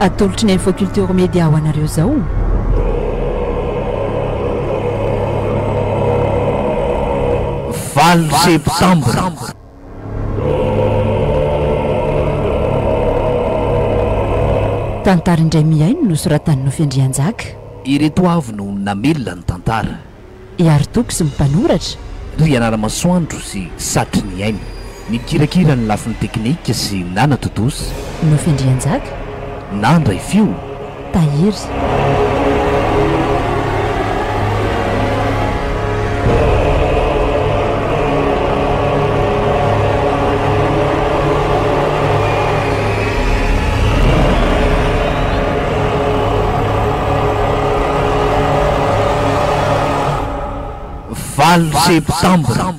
atolotry ny infoculture média ho anareo zao. Valo septambra tantara indray miaino no soratany Nofy-Andrianjaka. ireto avy no namelona ny tantara. Iary Toko sy mpanoratra Ry Anaramasoandro sy Satry ny ainy, ny kirakira ny lafin'ny teknika sy Nana Todosy. Nofy-Andrianjaka Nandray fio Tahiry. Valo septambra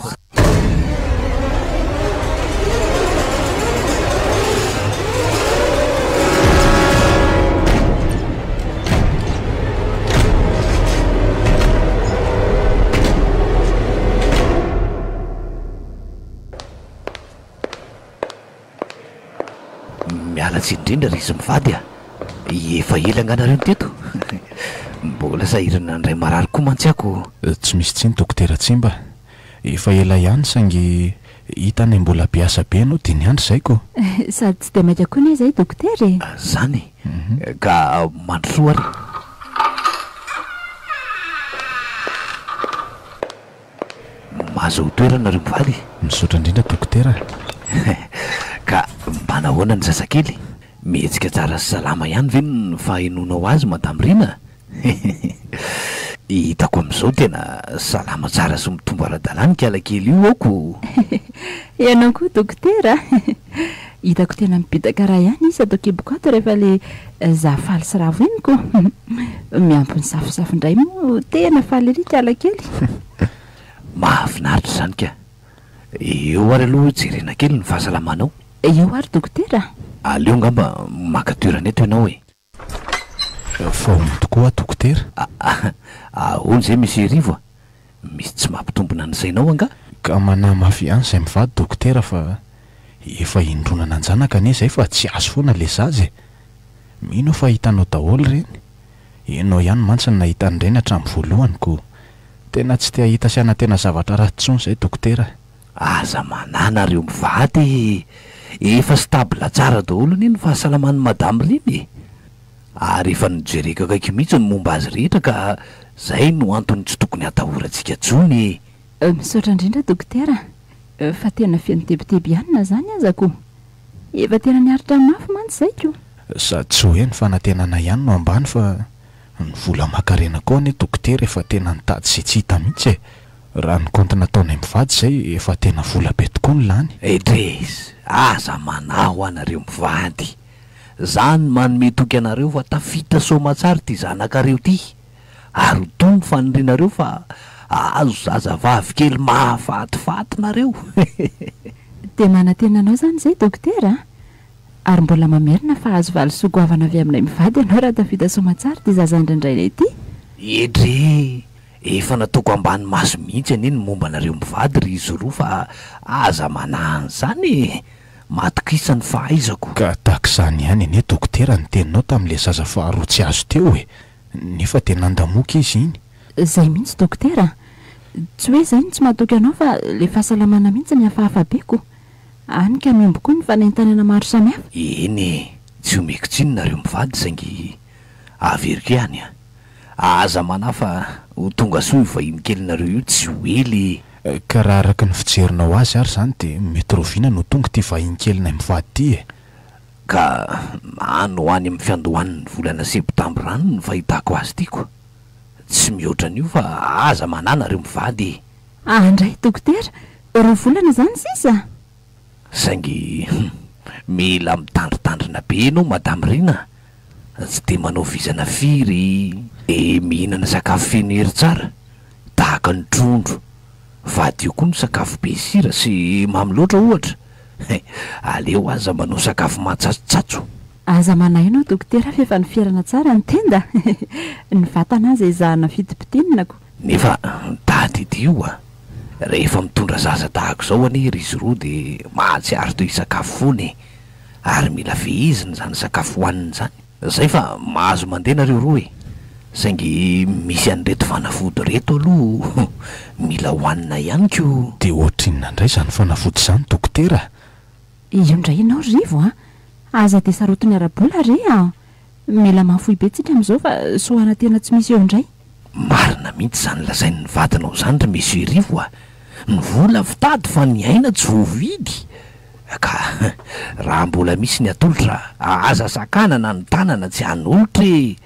mialatsy indrindra ry izy mivady a, efa ela anganareo teto. Mbola sahirana andray marary koa mantsiako. Tsy misy tsiny dokotera Tsimba, efa ela ihany saingy hitany mbola biasa be anao dia ny andro zay ko. Sady tsy dia maika koa ne zay dokotera e. Zany ka mandrosoa ary. Mahazo toerana ry mivady. Misaotra indrindra dokotera. Ka mba nahoana ny zazakely, mihetsika tsara sy salama ihany ve ny fahainonao azy Madame Rina? Hitako amin'izao tena salama tsara sy mitombo ara-dalàna kialakely io aoko. Ianao koa dokotera. Hitako tena mipitaka raha ihany izy atao kibokato rehefa le zafaly sy ravoiniko. Miampy ny safosafo-ndray moa tena faly ery kialakely. Mahafinaritra zany ka. Eo ary aloha jerena kely ny fahasalamanao. Eo ary dokotera. Aleo ngamba maka toerana eto ianao e. Fahomby tokoa dokotera. Ahoana zay misy rivo a? Misy tsy mampitombona ny sainao anga? Ka manahy mafy ihany izay mivady dokotera fa efa indrona nanjanaka ane zay fa tsy azo foana le zaza. Mino fa hitanao daholo ireny. Ianao ihany mantsy ny nahita an'ireny hatramin'ny voalohany ko tena tsy te hahita sy tena zavatra ratsy intsony zay dokotera. Aza manana reo mivady, efa stabila tsara daholo ny fahasalaman'ny Madame Rina. Ary efa nijereko akaiky mihitsy ny momba azy rehetra ka zay no antony tsy tokony hatahorantsika tsony. Misaotra indrindra dokotera, fa tena feno tebitebianina zany azako. Efa tena niaritra mafy mantsy zay ko. Sady tsy hoe ny fanantenana ihany no ambany fa ny vola makarena koa ane dokotera efa tena nitady sy tsy hita mihitsy e. Raha ny konto nataonay mivady zay efa tena vola be tokoa ny lany. Edrez, aza manaho anareo mivady. Zany manome toky anareo fa tafita soamatsara ty zanakareo ty. Ary tomo fanindrinareo fa azo zazavavy kely mahafatifaty nareo. Dia manantena anao zany zay dokotera? Ary mbola mamerina fa azo valy sogoavana avy aminay mivady ianao raha tafita soamatsara ty zaza indraindray ty. Edre, efa nataoko ambany maso mihitsy aniny momba anareo mivady ry izy roa fa aza manahany zany matokisany fahaizako. Ka tahak'izany ihany ene dokotera ny teninao tamin'le zaza faharoa tsy azo teo e. Nefa tena andamoka izy iny. Zay mihitsy dokotera. Tsy hoe zay ny tsy mahatoky anao fa le fahasalamana mihitsy ny hafahafa beko. Any ka mimbo koa ny fanaintanana maro samihafa. Eny, tsy omeko tsiny nareo mivady saingy averiko ihany a. Aza manafa ho tonga soa vahiny kely nareo io tsy hoely. Ka raha araka ny fijerinao azy ary zany dia mety roviana no tonga ty vahiny kelinay mivady ty e. Ka ano any amin'ny fiandohan'ny volana septambra any ny fahitako azy tiako. Tsy mihoatra an'io fa aza manana reo mivady. Andray dokotera, roa volana zany sisa. Saingy mila mitandritandrina be ianao Madame Rina. Tsy de manao vizana firy, mihinana sakafo feno hery tsara tahaka ny trondro. Vady io koa ny sakafo be sira sy mamy loatra ohatra. Aleo aza manao sakafo mahatsatsotsato. Aza manahinao dokotera fa efa nifierana tsara ny tenda. Ny vatana azy ezahana fitipitininako. Nefa tady ity io a, rehefa mitondra zaza tahako zao ane ry izy roa de mahatsiaro toy sakafo foana e. Ary mila fehizina zany sakafo hohaniny zany. zay fa mahazo mandeha nareo roa e, saingy misy an'reto fanafody reto aloha mila hohanina ihany ko. de ohatrinona indray zany fanafody zany dokotera? io indray ianao rivo a, aza de sarotiny ara-bola re a, mila mahafoy be tsika am'izao fa soana tena tsy misy eo indray. Marina mihitsy zany lazainy ny vatanao zany ry misy rivo a, ny vola fitady fa ny aina tsy voavidy ka raha mbola misy ny atolotra aza sakanana ny tanana tsy han'olotra e,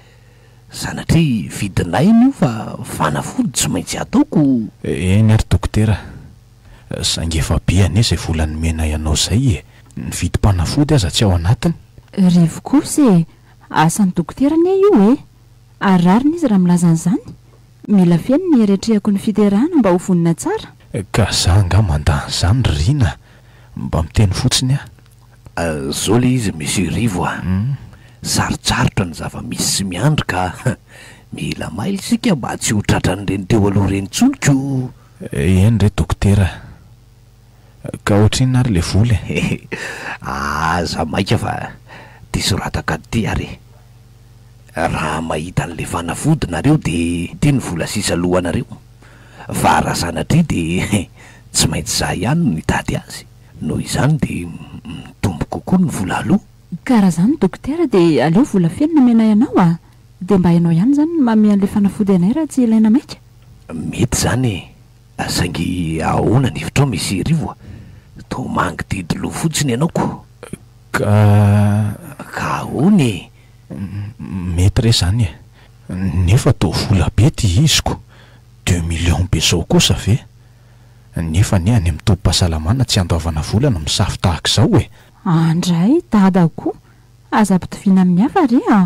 sanatria vidinainy io fa fanafody tsy maintsy ataoko. Eny ary dokotera, saingy efa be ane zay volany mena ianao zay e, ny vidim-panafody aza tsy ao anatiny. Rivo kosa e, asan'ny dokotera anie io e, ary rariny izy raha milazan'izany, mila feno ny eretrehako ny fiterahana mba ho vonina tsara. Ka za nga mandan'izany rina, mba miteny fotsiny zao le izy monsieur Rivo a, sarotsarotra ny zava-misy sy miandry ka mila maily sika mba tsy ho tratran'ireny teo aloha reny tsoliko. Eny re dokotera, ka ohatriny ary le vola aza maika fa tisorataka ty ary raha mahita an'le fanafody nareo de ty ny vola sisa lohanareo, fa raha sanatria de tsy maintsy za ihany no mitady azy, noho izany de mitombo kokoa ny vola aloha. Karaha zany dokotera de aleo vola feno namena ianao a, de mba ianao ihany zany mame an'le fanafody anay raha tsy ilaina maika. Mety zany e, saingy ahoana ny hevitrao misy rivo to mangy didilo fotsiny ianao ko. Ka hony mety re zany e, nefa to vola be ty iziko, 2 millions be zao kosa ve, nefa ny any amin'ny tobim-pahasalamana tsy andoavana vola no misafy tahaka izao e. Andray dada koa, aza ampitoviana amin'ny hafa re a,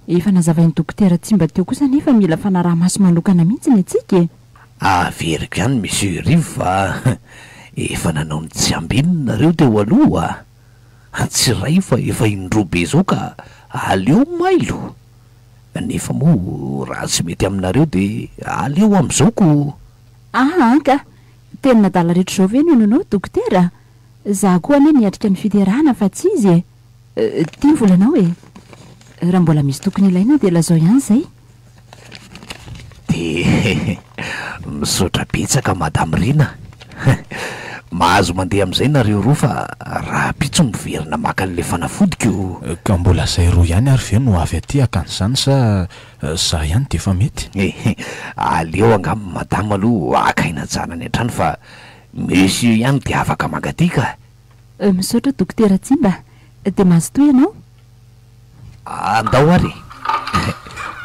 efa nazavain'ny dokotera tsy mba teo kosa nefa mila fanaraha-maso manokana mihitsy ny atsika e. Averiko ihany monsieur Rivo fa efa nanao ny tsy ambinina nareo teo aloha, tsy ray fa efa indroa be zao ka aleo mailo, nefa moa raha tsy mety aminareo de aleo am'izao ko. Ka tena nadala rehetra zao ve no ianao dokotera, za koa anie niatrika ny fiterahana fa tsy izy e, tia ny volanao e, raha mbola misy tokony ilaina de lazao ihany zay. De misaotra betsaka madame Rina mahazo mandeha am'izay nareo roa fa raha pitso miverina maka an'le fanafodiko. Ka mbola zay roa ihany ary ve no avy aty akan'izany sa za ihany de efa mety? Aleo angamba madama aloha akaina tsara ny an-trano fa monsieur ihany de afaka mangatika. Misaotra dokotera Tsimba, de mazotoa ianao? Andao ary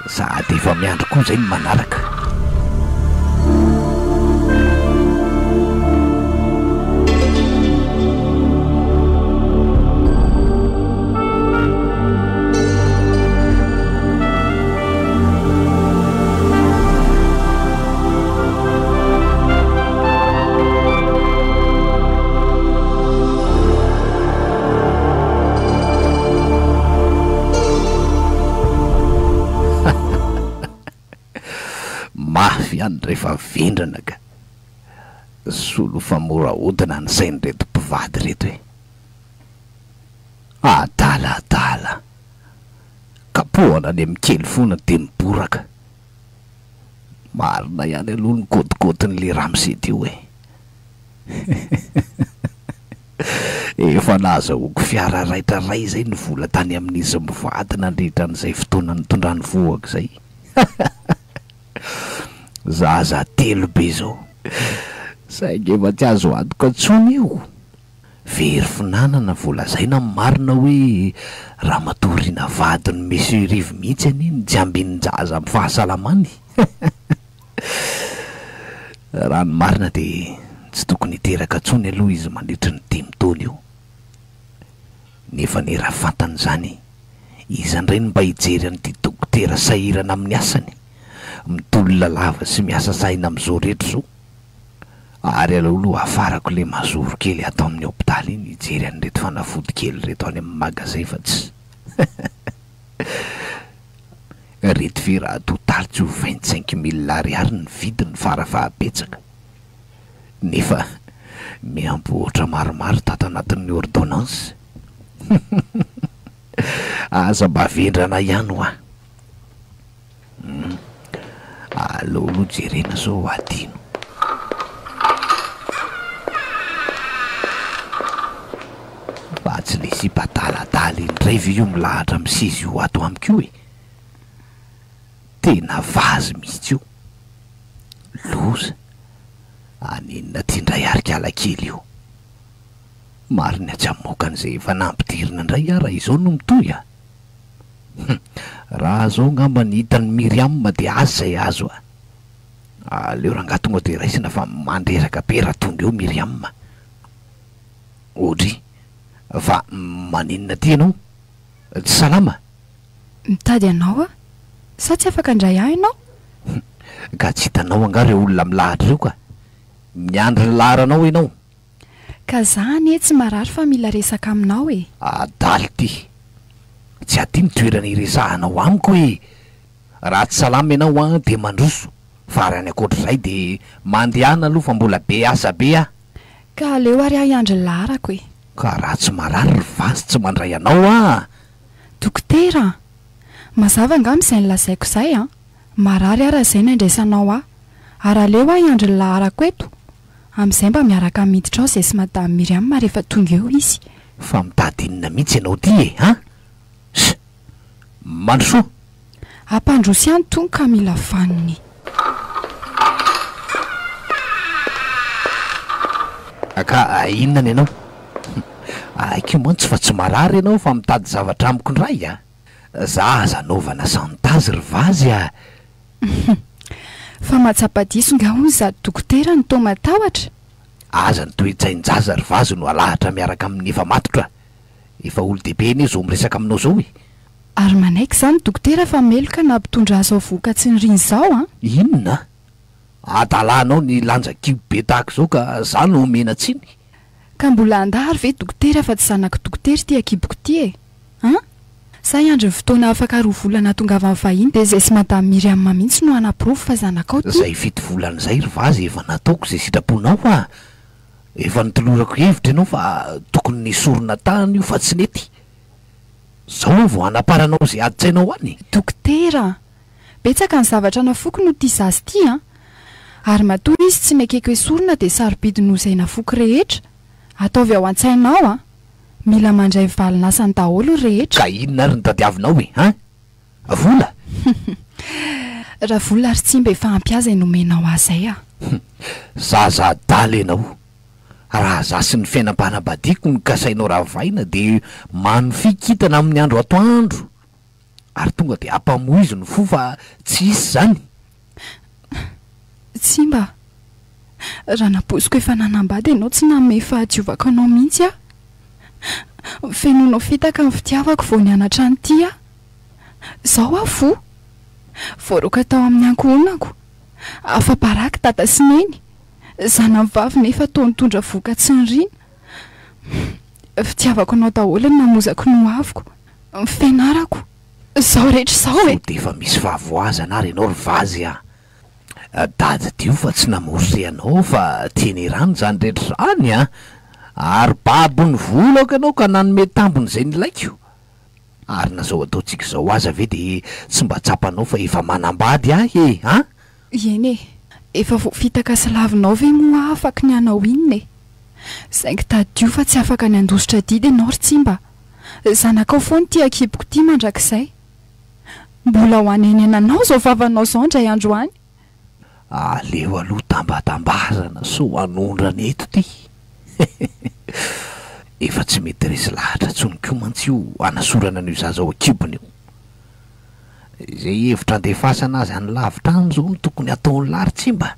sady efa miandro koa zay ny manaraka. Mafy ihany rehefa vendrana ka solo fa mora odina ny sainy reto mpivady reto hoe adaladala kapohana any amin'ny kely fona de miboraka, marina ihany aloha ny kôtikôtin'le ramosety io efa nazahoako fiara raitra ray zay ny vola tany amin'izy mivady nandritra n'izay fotoana nitondrany voaka zay zaza telo be zao saingy efa tsy azo antoka ntsony io, very finanana voalazaina marina hoe raha matorina vadiny monsieur Rivo mihitsy any ny jiambin-jaza amin'ny fahasalamany raha ny marina de tsy tokony hiteraka ntsony aloha izy mandritry ny 5 taona io, nefa ny raha fantany zany izy andray ny mba hijery an'ity dokotera sahirana amin'ny asany, mitolona lava sy miasa saina am'izao rehetra zao, ary aloaloha afarako le mazoro kely atao amin'ny hôpitaly iny hijery an'reto fanafody kely reto any amin'ny magasin fa tsy reto fe raha totaly tsy ho 25 000 ariary ny vidiny farafahabetsaka, nefa miamboatra maromaro tato anatin'ny ordonnance aza mba vendrana ihany ho allo aloha jerena zao adino fa tsy le sipadaladala indray ve io milahatra misizy io ato amiko io e tena vazy mihitsy io loza anenina tiandray arikala kely io mariny atsy amokan'izay efa nampidirina indray raha izao no mitoy raha zao ngamba ny hitany Miriam de azy zay azo aleo raha nga tonga de raisina fa mandresaka be raha tonga eo Miriam ohatry fa maninona ty ianao tsy salama mitady anao sa tsy afaka andray ahy ianao ka tsy hitanao anga reo olona milahatra reo ka miandry laharanao ianao ka zany tsy marary fa mila resaka aminao adaly ty tsy aty mitoerana iresahanao amiko hoe raha tsy salama ianao de mandroso fa raha ny akoatr'izay de mandehana aloha fa mbola be asa be ka aleo ary ahy andry larako ka raha tsy marary ry vazy tsy mandray anao dokotera mazava angamy izay nylazaiko zay marary araha izay ny andraisanao ary aleo ahy andry larako eto amin'izay mba miaraka miditra ao zay sy madame Miriam rehefa tonga eo izy fa mitadinina mihitsy ianao ty mandroso ampandroso ihany tonga ka mila vaniny ka inona ny ianao aiko mantsy fa tsy marary ianao fa mitady zavatra amiko indray za aza naovana santazy ry vazy fa matsapadiso nga hoy za dokotera ny to matahotra aza ny toe-tsain-jaza ry vazy no alahatra miaraka amin'ny efa matotra efa olo dehibe eny zao miresaka aminao zao ary manaiky zany dokotera fa meloka nampitondra azo avoka tsy nyriny zao inona adalanao ny lanja kibo be tahaka zao ka za no mena tsiny ka mbola andahary ve dokotera fa tsy zanako dokotery ty akiboko ty sa iandry ny fotoana afaka roa volana tonga avy amin'ny vahiny de zay sy madame Miriam mihitsy no anaprofo fa zanakao ty zay fito volan'izay ry vazy efa nataoko zay sitraponao efa nitolorako hevitra ianao fa tokony nisorona tany io fa tsy nety zao vao anaparanao zay aditsainao any dokotera betsaka ny zavatra nafoky no ty zazy ty ary matoa izy tsy mekeko esorona de sarobidy no zay nafoky rehetra ataovy ao an-tsainao mila mandray valinasany daholo rehetra ka inona ary ny tadiavinao vola raha vola ary tsy mba efa ampiaza nomenao azay zaza daly ianao raha za sy ny fiainam-panambadiako ny kasainao raha vaina de manofikitana amin'ny andro atoandro ary tonga de ampamoizy ny fo fa tsy isy zany tsy mba raha napoziko efa nanambady ianao tsy nanome fahadiovako anao mihitsy fenonao fitaka ny fitiavako vao ny anatra ny ty zao fo voaroka tao amin'ny ankohonako afa-paraky tata sy neny zana mivavy nefa tao nitondra voka tsy nyrina fitiavako anao daholo ny namozako no aviko fianarako zao rehetra zao de efa misy fahavoazana ary ianao ry vazy dady dio fa tsy namory anao fa tiany rano zany rehetra zany ary babony volako ianao ka nanome tambony zay nylaiko ary nazao ataotsika zao aza ve de tsy mba tsapanao fa efa manambady ahy eny efa voafitaka sy lavinao ve moa afaka ny anao inona saingy tadio fa tsy afaka ny andositra didy ianao ry tsy mba zanakao foany ty akiboko ty mandrakizay mbola ho anenenanao zao vavanao zao ndray andro any aleo aloha tambatambazana so anondrany eto ty efa tsy mety resy lahatra tsoniko mantsy io anasorana n'io zazao akibony io zay hevitra andefasana azy any lavitrany zao no tokony ataony lary tsy mba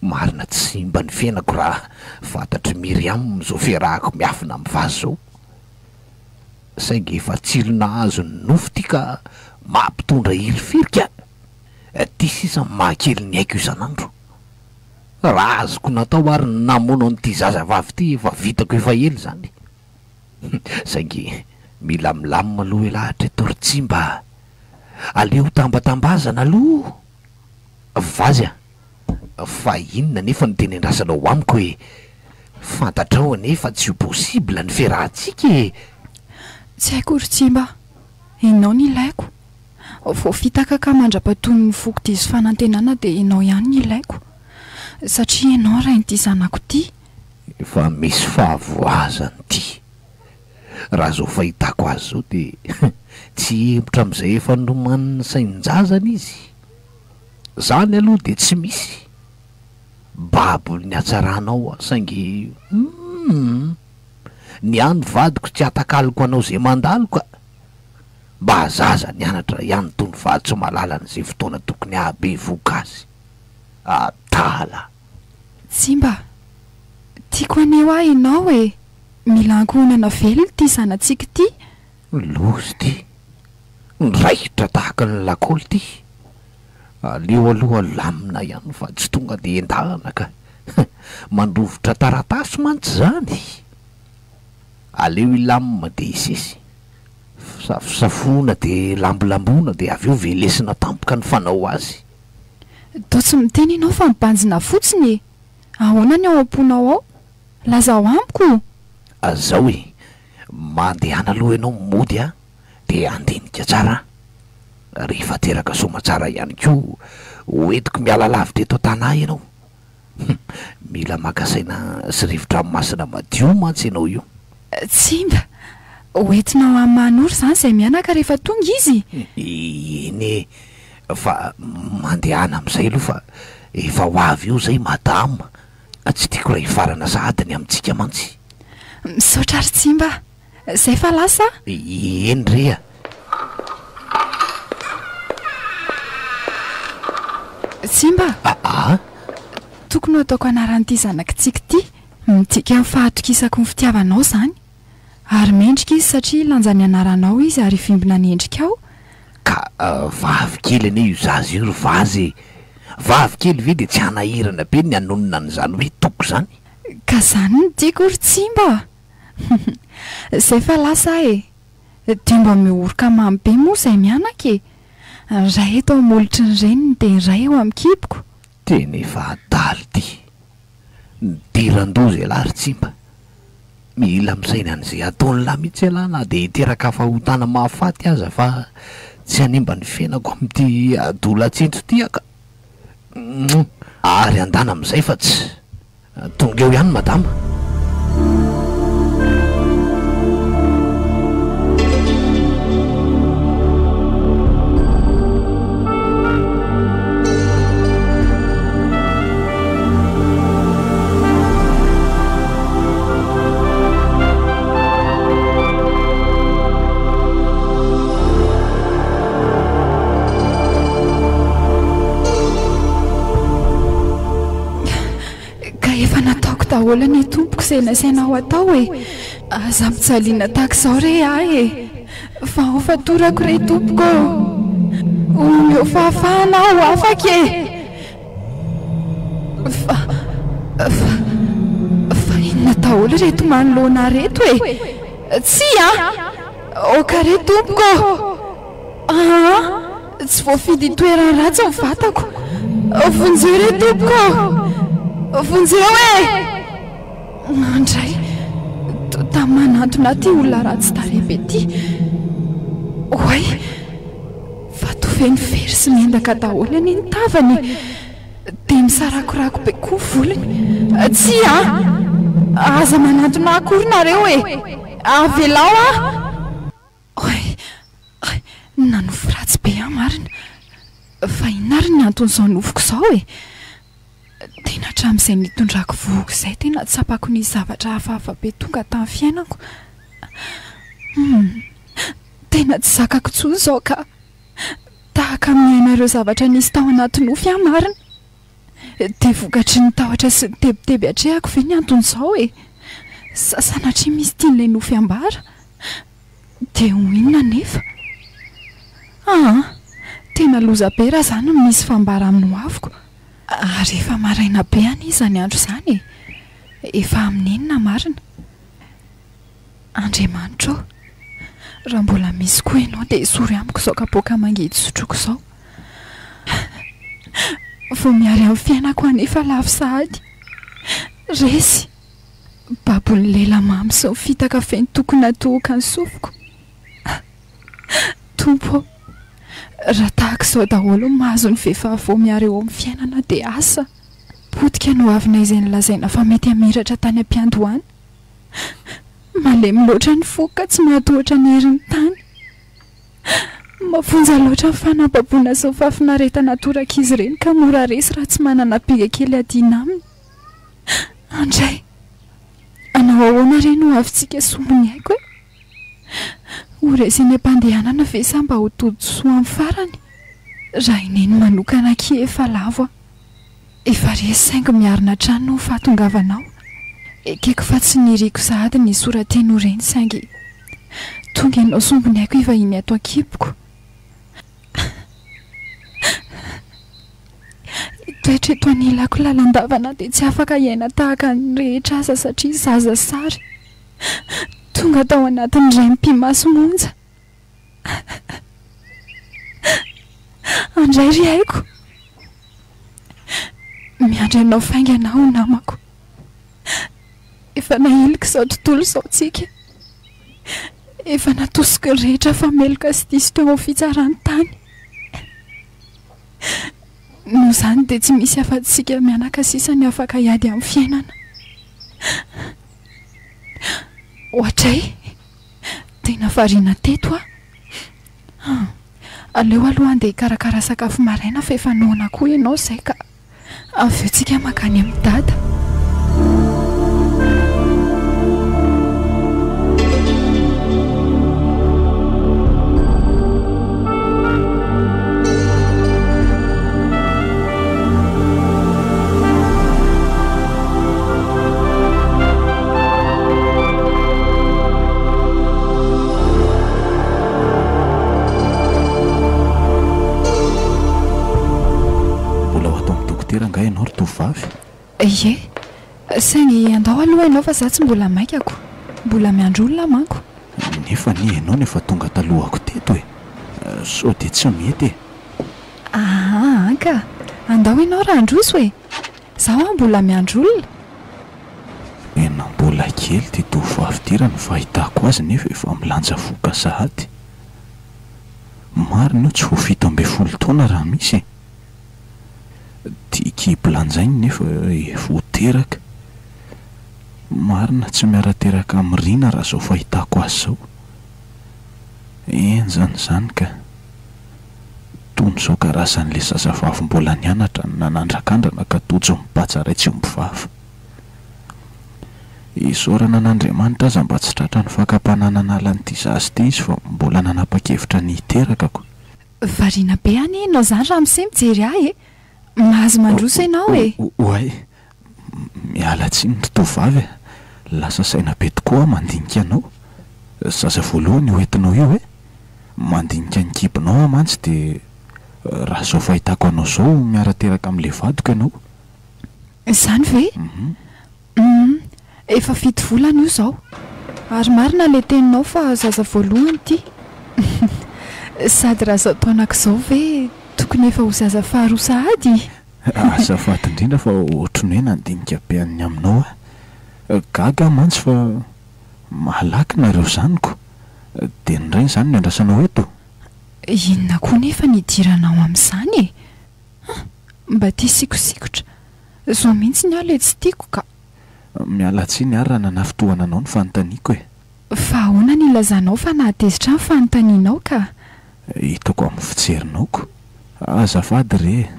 marina tsy mba ny fiainako raha fantatry Miriam zao fiarahako miafina amin'ny vazy zao saingy efa tsilona azo ny nofo ty ka mampitondra hirifirika ty sisa mahakely ny haiko isan'andro raha azoko natao ary namono an'ity zazavavy ty efa vitako efa ely zany saingy mila milamina aloha elahatra eto ry tsy mba aleo tambatambazana aloha vazy fa inona nefa ny teny andrasanao amiko hoe fantatrao anefa tsy ho possible ny fiarahantsika tsy haiko ry tsimba ianao ny ilaiko vo fitaka ka mandra-patony ny foko dizy fanantenana dia ianao ihany ny ilaiko satria ianao ray nyity zanako ity fa misy fahavoazany ity raha zao fahitako azy zao dia tsy hevitra amin'izay efa nomanina sain-jazana izy zany aloha dia tsy misy babol ny hatsaranao saingy ny any vadiko tsy atakaliko anao zay mandalo ka mba hazaza ny anatra ihany tony vady tsy malalan'izay fotoana tokony ahabe voka azy atala tsimba tiako aneo ahy ianao hoe mila ankohonana velona ty zanantsika ity lozy ty niraikitra tahaka ny lakôly ty aleo aloha lamina ihany fa tsy tonga de endahana ka mandrovotra taratasy mantsy zany aleo ilamina de isesy safona de lambolambona de avy eo velesina tampoka ny fanao azy to tsy miteny ianao fa mibanjina fotsiny e ahoana ny ao am-ponao ao lazao amiko azao e mandehana aloha ianao mody a de andinika tsara rehefa teraka soma tsara ihany ko hoentiko miala lavitra eto tana ianao mila makasaina sy rivotra amin'ny masina madio mantsy ianao io tsimba hoentinao amin'ny manoro zany zay mianaka rehefa tonga izy eny fa mandehana amin'izay aloha fa efa ho avy eo zay madama tsy tiako raha hifarana sahadiny amintsika mantsy misaotra ry tsimba zay fa lasa eny rea tsimba tokony ho ataoko anaran'ity zanakitsika ity midika amin'ny fahatokisako ny fitiavanao zany ary mendrika izy satria lanja ny anaranao izy ary vimbina ny endrika ao ka vavikely ane io zazy io ry vazy vavikely ve de tsy hanahirana be ny anonona ny zany hoe toko zany ka zany ny tiako ry tsimba zay fa lasa e de mba mioroka mamy be moa zay mianaka e ray eto amolotry ny reniny de ray eo amin'ny kiboko tena efa adaly ty nidiran-dozy alahy ry tsimba mila misaina an'izay ataony lahy mihitsy alahy na de hiteraka fahotana mahafaty aza fa tsy hanimba ny fiainako amin'ity adolatsintro ty aka ary andana amin'izay fa tsy tonga eo ihany madama daholo ny tompoko zay nasainao atao hoe aza mitsaliana tahaka izao re ahy e fa ho fatorako re tompoko eo fahafahanao afaka e fa inona daholo reto manoloana reto e tsy oka re tompoko tsy voafidy toerany ratsy ny vatako vonjeo re tompoko vonjeo e andray tamin'ny manantona ty olona ratsy tarehibe ty oay fa toveny very sy miendaka daholo any ny tavany de misarakorako be koa volony tsy aza manantona akorinareo e avelao oay nanofo ratsy be marina fa inary ny anton'izao nofoko izao e tena hatramin'izay nitondrako voky izay tena tsapako ny zavatra hafahafa be tonga tamin'ny fiainako tena tsy zakako tsoa izao ka tahaka miainareo zavatra nisy tao anaty nofy marina de vokatry ny tahotra sy nytebiteby hatrehako ve ny anton'izao e sasanatria misy tian'ilay nofy ambara de ho inona nefa tena loza be raha zany misy fambara amin'ny hoaviko ary efa maraina be an'izany andro izany e efa amin'ny enina marina Andriamanitra raha mbola misy koa ianao dia sory amiko izao kapoaka mangidy sotroko izao vo miary amin'ny fiainako anefa lafo sahady resy babony lela mamy sy ny fitaka feny tokony hatohoka ny sofiko tompo raha tahaka izao daholo mahazo ny vehivavy miary eo amin'ny fiainana dia asa potika no avina izay nylazaina fa mety hamiratra tany am-piandohany malemy loatra ny foko ka tsy mahatohatra ny herin'ny tany mafonja loatra ny fanampaboana izao fafinaretana toraka izy ireny ka mora resy raha tsy manana piga kely adiana aminy andray anao ahoana ireny ho avintsika sombony haiko ho resiny ampandehanana ve sa mba ho todi-soa amin'ny farany raha ineny manokana ki efa lavo efa resy saingy miarina trano no fahatongavanao ekeko fa tsy niriko sahady ny sorateny reny saingy tonga ianao sombony haiko ivahiny ato an-kiboko toetra eto anilako lalandavana dia tsy afaka iaina tahaka ny rehetra asa satria zaza sary tonga tao anatin'ny ray mpimaso monja andray ry haiko miandry anao fainga anao namako efa nahiliko izao tontolo izao tsika efa natosiko ny rehetra fa meloka sy diso teo amin'ny fitsarany tany no izany dia tsy misy afa-tsika mianaka sisa ny afaka hiady amin'ny fiainana ohatray tena variana teto aleo aloha andeha hikarakara sakafo maraina fa efa noana koa ianao izay ka avy eo tsika makany amin'ny dada nga ianao ry tovavy ie saingy andao aloha ianao fa za tsy mbola maikako mbola miandro olona manko nefa ny ianao nefa tonga talohako teto sao dia tsy mety ka andao ianao raha androso zaho mbola miandro olona ena mbola kely ty tovavy ty raha ny fahitako azy nefa efa milanja voka sahady marina io tsy ho 17 taona raha misy tia kipilanjainy nefa voateraka marina tsy miarateraka amin'ny rina raha zao fahitako azy zao enjany zany ka tony zao karazan'le zazavavy mbola nianatra ny nanandrakandrana ka tojo mipatsa tsy mivavy izorana n'Andriamanitra aza mba tsy tratra ny fakapananan alan'ity zazy ty izy fa mbola nanapa-kevitra ny hiterakako variana be any ianao zany raha misy mijery mahazo mandroso ianao oay miala tsiny ny tovavy lasa saina be tokoa mandinika anao zaza voalohany hoentinao io mandinika ny kibinao amantsy dia raha zao fahitako anao zao miarateraka amin'le vadoka ianao izany ve efa 7 volana io izao ary marina le teninao fa zaza voalohany ty sady raha zao taonak'izao ve tokony efa ho zaza faharoa sahady azafady indrindra fa ohatrany hoe nandinika be any aminao gaga mantsy fa malaky nareo zaniko dia ny rainy izany ny andrasanao eto inona koa nefa nidiranao amin'izany mba tia sikosikotra zao mihitsy ny aho le tsy tiako ka miala tsiny ary raha nanafitohana anao ny fanontaniako fa ahoana ny lazanao fa nahatezitra ny fanontanianao ka hitako amin'ny fitserinao azafady re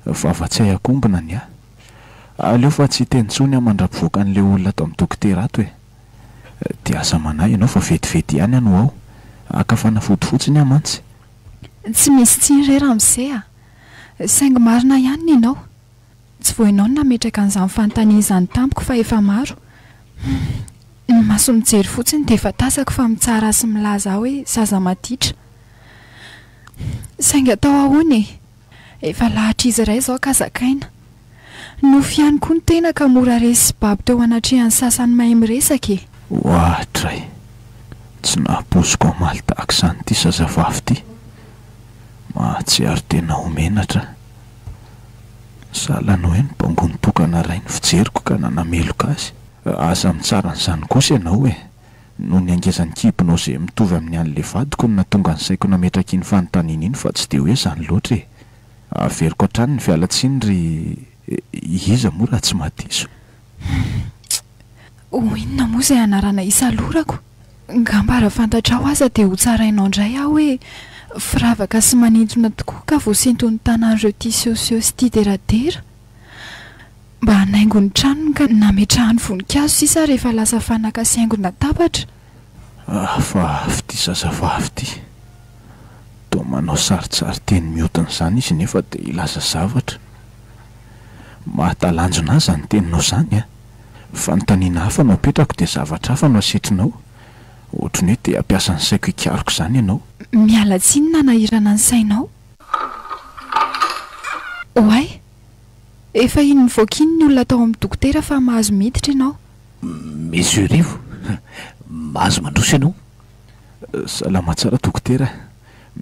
vava-tsy hay akombona ny aleo fa tsy tenitsony aho mandrapivoaka an'le olona ato amin'ny dokotera ato dia asa manahy ianao fa vetivety ihany ano ao akafanafody fotsiny amantsy tsy misy tsiny re raha misea saingy marina ihany ny ianao tsy vo ianao no nametraka an'izany fanontanian'izany tampoko fa efa maro ny maso mijery fotsiny dia efa tasako fa mitsara sy milaza hoe zaza maditra saingy atao ahoany efa lahatra izy iray izao kazakaina nofy ihany koa ny tena ka mora resy baby teo anatrehan'ny sasany mahay miresaka ohatray tsy nahaposiko amaly tahaka izany ity zazavavy ity mahatsiaro tena homenatra salanao hoe ny bangony tokana ray ny fijeriko ka nanameloka azy aza mitsara n'izany kosa ianao no ny angezan'ny kibonao izay mitovy amin'ny an'le vadiko no natonga ny saiko nametraka iny fanontaniana iny fa tsy de hoe zany loatra e. Averiko hatrany ny fialatsiny ry iza moa raha tsy mahadiso. Inona moa izay anarana isalorako? Ngamba raha fantatrao aza dia ho tsarainao indray aho hoe firavaka sy manintona tokoa ka voasentony tanan'ireo tia sosiosy sy tia deradera. Mba hanaingo ny tranony ka nametrahany voninkazo sisa rehefa lasa fanaka sy haingona tabatra. Fa avy ty zazavavy ty. Toa manao saritsary teny mihodina izany izy nefa dia ilaza zavatra. Mahatalanjona azy ny teninao izany a. Fanontaniana hafa no apetrako dia zavatra hafa no asetrinao. Ohatrany hoe dia ampiasa ny saiko hikaroko izany ianao. Miala tsiny na nahirana ny sainao. Oay, efa iny nivoakiny ny olona tao amin'ny dokotera fa mahazo miditra ianao. Monsieur Rivo, mahazo mandroso ianao? Salama tsara dokotera.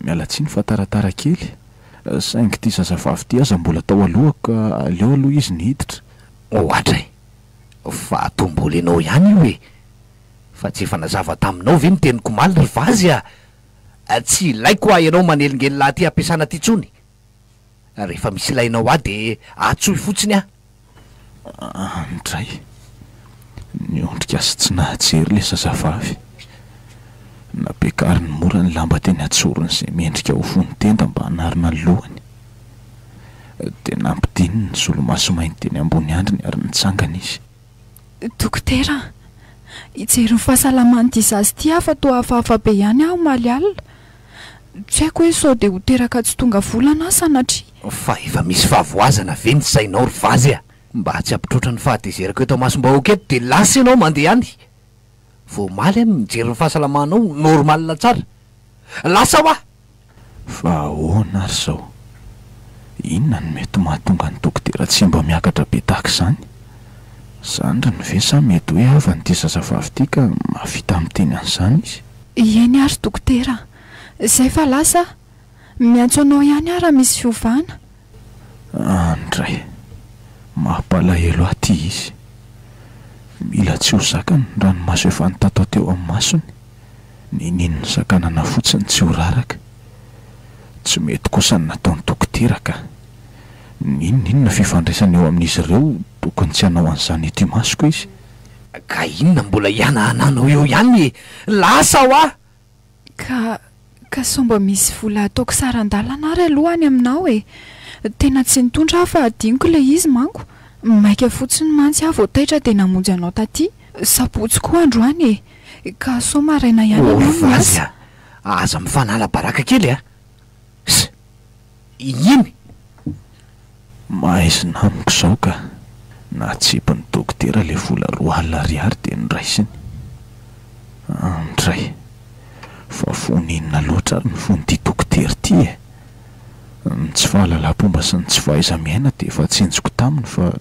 Miala tsiny fa taratara kely. Saingy ty zazavavy ty aza mbola tao alohako ka aleo aloha izy nihiditra. Ohatra fa tombola ianao ihany io e. Fa tsy efa nazava taminao ve ny teniko maly ry vazy a. Tsy ilaiko a ianao manelingely laha ty ampiasana ty tsony. Rehefa misy ilainao a de atsoy fotsiny a. Andray, niondrika sy tsy nahajery le zazavavy. Napekariny mora ny lamba teny atsorony izay miendrika ho fony tenda mba hanarina ny lohany. Dia nampidininy ny solomaso mainty teny ambony andriny ary nitsangana izy. Dokotera, hijery ny fahasalaman'ity zazy ty afa toa hafahafa be ihany aho maly alina. Tsy haiko hoe sao dia ho teraka tsy tonga volana sanatria. Fa efa misy fahavoazana ve ny sainao ry vazy a. Mba tsy ampitrotra ny fahatezerako eto masom-bahoaka eto dia lasa ianao mandeha any. Vao maly any mijery ny fahasalamanao normalina tsara. Lasa ho a. Fa ahoana ary zao? Inona no mety mahatonga ny dokotera tsy mba miakatra be tahaka izany? Zandry ny ve sa mety hoe avy n'ity zazavavy ty ka mahavita amiteny an'izany izy? Ieny ary dokotera, izay fa lasa miantso anao ihany ary misy fiovana. Andray, mampalahelo ahy ty izy. Mila tsy ho zakany raha ny maso efa nitatao teo amin'ny masony. Ninino ny sakanana fotsiny tsy ho raraka. Tsy mety kosa ny nataon'ny dokotera ka. Ninona fifandraisana eo amin'izy ireo tokony tsy hanao an'izany ety masoko izy. Ka inona mbola ihananao eo ihany e. Lasa ho a. Ka somba misy vola ataoko saran-dalana ary alohany aminao e. Tena tsy nitondra fa adiniko le izy manko. Maika fotsiny mantsy aho vao taitra dia namonjy anao taty. Sabotsy koa androany e. Ka sao maraina ihany ianao no vazy a. Aza mifanala baraka kely a. Iny mahaizina amiko izao ka natsipin'ny dokotera le vola 2,000 ariary dia niraisiny. Andray, fa foninona loatra ary ny fon'ity dokotera ity e. Ny tsy fahalalam-pomba sy ny tsy fahaiza-miaina dia efa tsenjiko taminy fa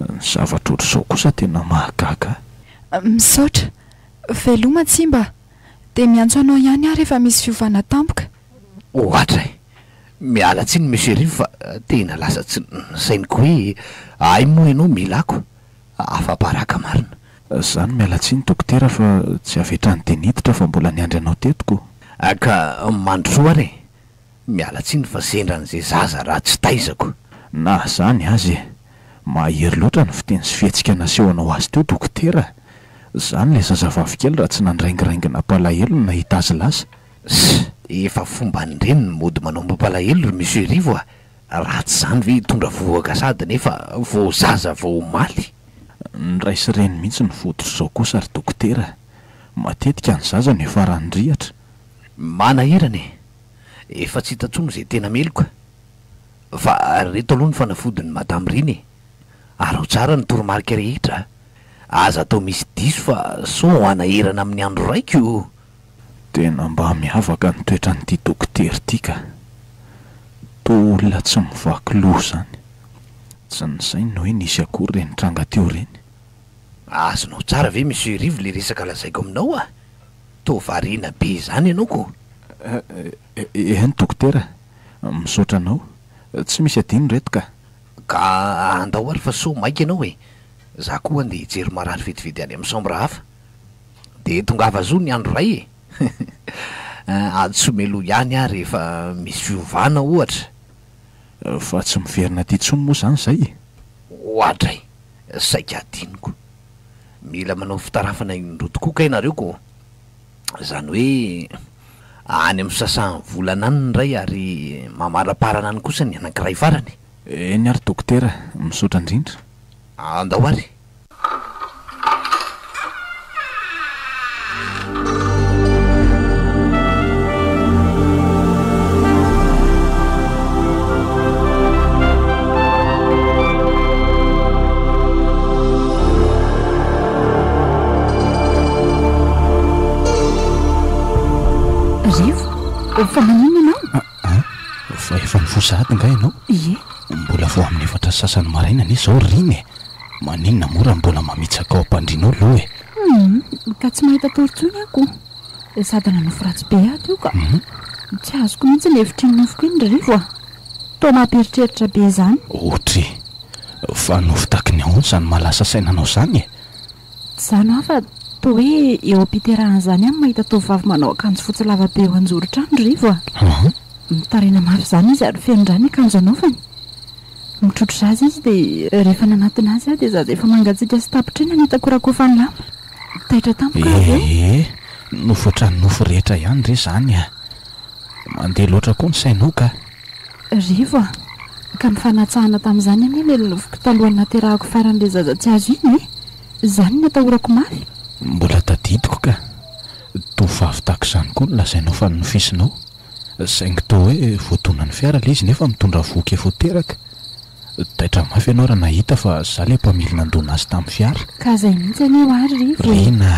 ny zavatra ohatr'izao kosa tena mahagaga. Misaotra, veloma tsimba, dia miantso anao ihany aho rehefa misy fiovana tampoka. Ohatra miala tsiny monsieur Rivo fa tena lasa tsy sainiko hoe ay moa ianao milako afa-baraka marina. Zany miala tsiny dokotera fa tsy avetrany dia niditra fa mbola niandry anao tetiko. Ka mandrosoa re miala tsiny fa sendran'izay zaza raha tsy taizako. Na zany azy e, mahery loatra ny fiteny sy fihetsika nasehonao azy teo dokotera. Zany le zazavavy kely raha tsy nandraingiraingina palahelo no nahita azy lasa. Efa fomba nireny ny mody manao mampalahelo ry monsieur Rivo a. Raha tsy zany ve tondra voaka sady nefa vao zaza vao maly. Ny ray sy reny mihitsy ny fototr' izao kosa ry dokotera. Matetika ny zaza no efa randrihatra. Manahirana efa tsy hitantsony izay tena meloka. Fa reto aloha ny fanafodin'ny madame Riny ary ho tsara ny toromarika rehetra. Aza atao misy diso fa so anahirana amin'ny andro raiko. Tena mba miavaka ny toetra n'ity dokotera ity ka. Toa olona tsy mivaky loha zany. Tsy ny sainy hoe nisy akory reny tranga teo reny. Azonao tsara ve monsieur Rivo le resaka lazaiko aminao a. Toa variana be zany ianao ko. Eny dokotera, misaotra anao. Tsy misy adino reto ka. Ka andao ary fa so maika ianao e. Za koa andeha hijery marary vetivety any amin'ny chambre hafa. de tongava zo ny andro ray ady somelo ihany a rehefa misy fiovana ohatra fa tsy miverina ty tsony moa zany zay ohatray saika adiniko mila manao fitarafana indrotokoka ianareo ko zany hoe any amin'ny sasany volana any ray ary mamaraparana any kosa ny anankiray farany ny ary dokotera misaotra indrindra andao ary fa manino ianao fa efa mifosady nga ianao ie mbola vo amin'ny efatra sasany maraina anie zao riny e maninona mora mbola mamitsaka ao ampandrinao loha ka tsy mahita torontsony ako sady nanofo ratsy be ato io ka tsy azoko mihitsy ny hevitry ny nofoko iny rivo a to mamperitreritra be zany ohatra fa nofo-taky ny ahony zany malasa sainanao zany e zany afa to hoe eo ampiterahana zany any mahita tovavy manao akanjo fotsy lavabe eo anjorotrano rivo a mitarina mafy zany izy ary fenondrany akanjo anaovany mitrotro zazy izy de rehefa nanatiny azy a de za efa mangatsika sy tapitrena nitakorakofany lamba taitra tampoka nofo ohatrany nofo rehetra ihany re zany a mandeha loatra koa ny sainao ka rivo a ka mifanatsahana tamin'izany anie le nofoko talohany naterahako faran'le zaza tsy azo iny e zany natahorako mafy mbola tadidiko ka tovavy tako izany koa nolazainao fa nofisinao saingy to hoe voatonany fiara le izy nefa mitondra voky efa teraka taitra mafy ianao raha nahita fa za le mpamily nandona azy tamin'ny fiara ka zay mihitsy anio ary rivo rina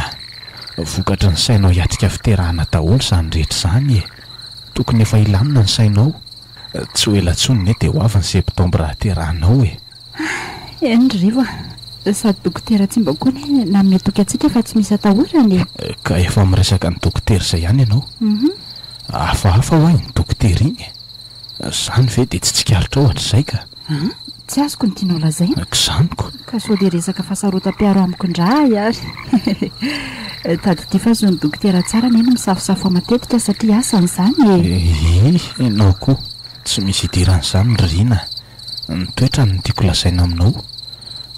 vokatra ny sainao hiatrika fiterahana daholo zany rehetra zany e tokony efa ilamina ny sainao tsy ho elatsony ne de ho avy ny septambra aterahanao e eny rivo a sady dokotera tsy mba koa ny nametoky atsika fa tsy misy atahorany ka efa miresaka ny dokotera zay ihany ianao hafahafa ho ay ny dokotera iny zany ve de tsy tsikaritra ohatra zay ka tsy azoko ny tianao lazaina zaniko ka so de resaka fahasarotam-piaro amiko indray ary tady ty fa zo ny dokotera tsara neny misafosafo matetika satria asany zany ianao koa tsy misy idiran'izany rina nytoetra ny tiako lazaina aminao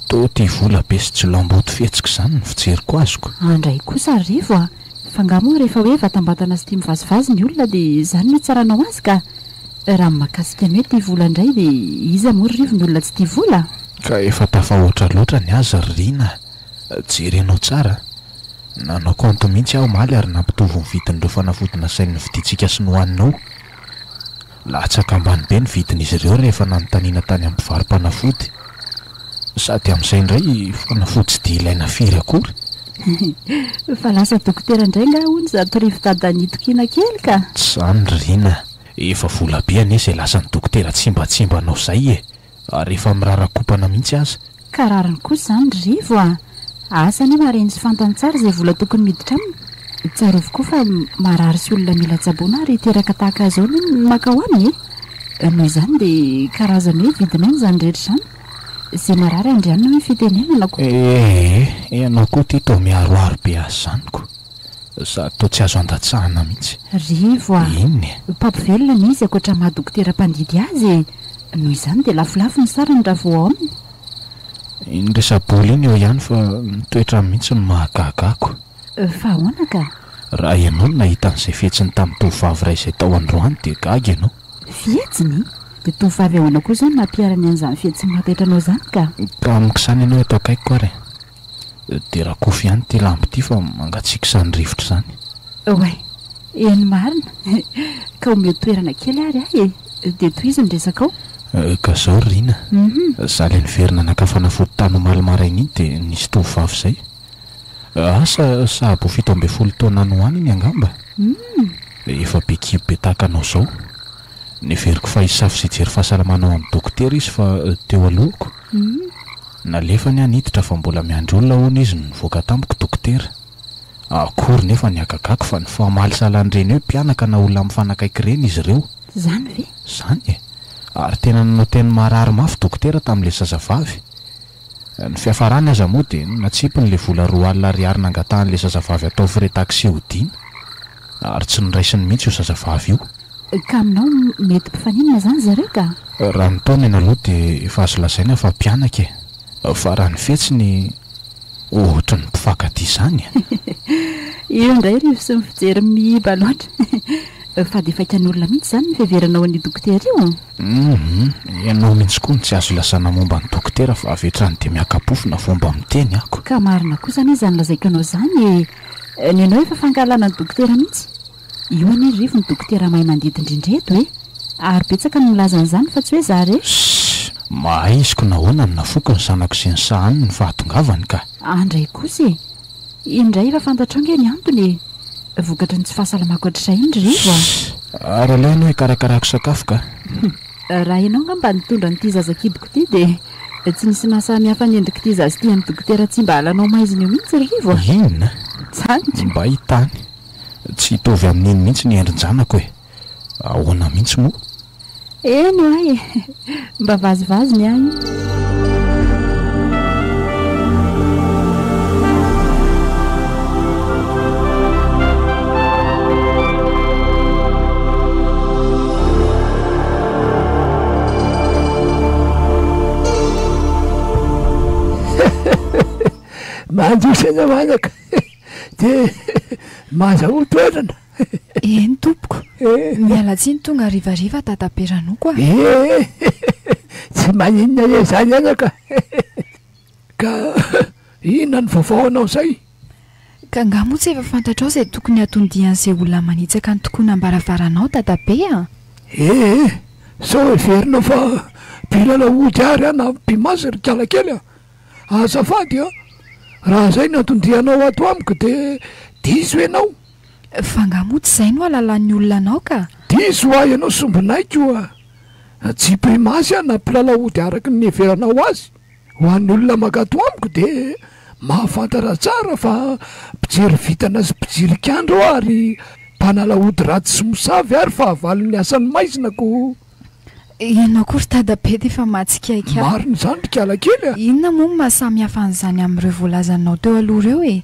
to ty vola be sy tsy lamboto fihetsika zany ny fijeriko azoko andray kosa rivo a fa ngamo rehefa hoe vatambatana sy tia mivazivazy ny olona de zany ny tsaranao azy ka raha makasika ny hoe ty vola indray de iza mory rivo ny olona tsy tia vola ka efa tafahoatra loatra ny azy rina jerenao tsara nanao konto mihitsy aho maly ary nampitovy ny vidin'ireo fanafodina sain'ny viditsika sy nohaninao latsaka ambany be ny vidin'izy ireo rehefa nanontaniana tany amin'ny varim-panafody sady amin'izay indray fanafody tsy dia ilaina firy akory fa lasa dokotera indray nga hony zato rivo tadanitokina kely ka tsy zany rina efa vola be anie izay lasany dokotera tsimbatsimbanao zay e ary efa mirarakopana mihitsy aza ka rariny kosa zany rivo a asany mareny sy fantany tsara zay vola tokony miditra aminy tsarovo koa fa marary sy olona mila tsaboana ary teraka tahaka azao ny makao aminy e noho izany de karazany hoe vidina any zany rehetra zany zay marary andrianina hoe fitenenanako ianao koa ty to miaroaro be azy zaniko sady to tsy azo andatsahana mihitsy rivo a inony mpampivelona ny izy akoatra mahadokotera mpandidy azy noho izany de lafolafo ny sarany raha vo ao aminy iny resaboly iny eo ihany fa mitoetra mihitsy no mahagagako fa ahoana ka raha ianao no nahita n'izay fihetsiny tamin'ny tovavy ray izay tao androany de gagy ianao fihetsiny de tovavy ahoana koa zany nampiarany an'izany fihetsiny mahatretranao zany ka amik'izany ianao atao akaiko ary de raha kofy ihany ty lambo ty fa mangatsiaka izany rivotra zany oay eny marina ka omeo toerana kely ary ahy e de toy izy ny resaka ao ka zao rina za le niverina nakafanafody tany malomaraina iny de nisy tovavy zay asa sahabo 17 taona nohany iny angamba efa be kibo be tahaka anao zao neveriko fa isafo sy jery fahasalamanao amin'ny dokotera izy fa teo alohako nalefany aniditra fa mbola miandry olona hoana izy nivoaka tamiko dokotera akory nefa ny agagako fa ny fahamaly salan'ireny hoe mpianaka na olona mifanakaiky reny izy ireo zany ve zany e ary tena nanao teny marary mafy dokotera tamin'le zazavavy Ny fiafarany aza moa dia natsipiny le vola 2 ariary nangatahany le zazavavy atao frais taxi hodina ary tsy niraisiny mihitsy io zazavavy io. Ka aminao mety mpifaninana zany zareo ka? Raha ny taona eny aloha dia efa azo lazaina fa mpianaka fa raha ny fetsiny ohatra ny mpifankatia izany. Io indray rivo sy ny fijery mihiba loatra. Fa dia faikan'olona mihitsy zany ny fiheveranao an'io dokotera io. Ianao mihitsy koa ny tsy azo lasana momba ny dokotera fa avetrany dia miakapofona fomba miteny ako. Ka marina koa zany izy nylazaiko anao zany ny anao efa fangalana ny dokotera mihitsy. Io anie rivo ny dokotera mahay mandidindrindreto ary betsaka ny milazan'izany fa tsy hoe za re. Mahay iziko nahoana ny nafoky ny zanako sy ny sahany ny fahatongavany ka. Andray kosa indray efa fantatrao nge ny antony vokatra ny tsy fahasalamako ohatr'izay indry rivo. Ary alainao hikarakarako sakafo ka. Raha ianao ngamba nitondra n'ity zazakiboko ity dia tsy nisy mahasamihafa ny endrika ity zazy ity amin'ny dokotera tsy mba halanao maiziny io mihitsy rivo. Inona? Tsy mba hitany tsy hitovy amin'iny mihitsy ny endrin-janako ahoana mihitsy moa. Eny ay mba vazivazy ny ay. Mandrosana manaka dia mazaho toerana. Eny tompoko miala tsiny tonga rivariva tataperanoko tsy maninona e zany anaka. Ka inona ny vaovao anao zay? Ka nga moa tsy efa fantatrao izay tokony hatondian'izay olona manitsaka ny tokony ambaravaranao tatabe sao everinao fa pilana ody ary na mpimasy ry kalakely azafady raha zay natondianao ato amiko dia diso ianao. Fa nga moa tsy izay no alalan'ny olona anao ka. Diso ho ahy ianao sombinaiko tsy mpimasy na pilala ody araky ny everanao azy ho an'ny olona magato amiko dia mahafantara tsara fa mpijery vitana sy mpijery kandro ary mpanala ody ratsy sy mosavy ary fa havalon'ny asany maizinako. Ianao kory tadabe dia efa matsikaiky mariny zany ry kalakely inona moa no mahasamihafa an'izany amin'ireo voalazanao teo aloha ireo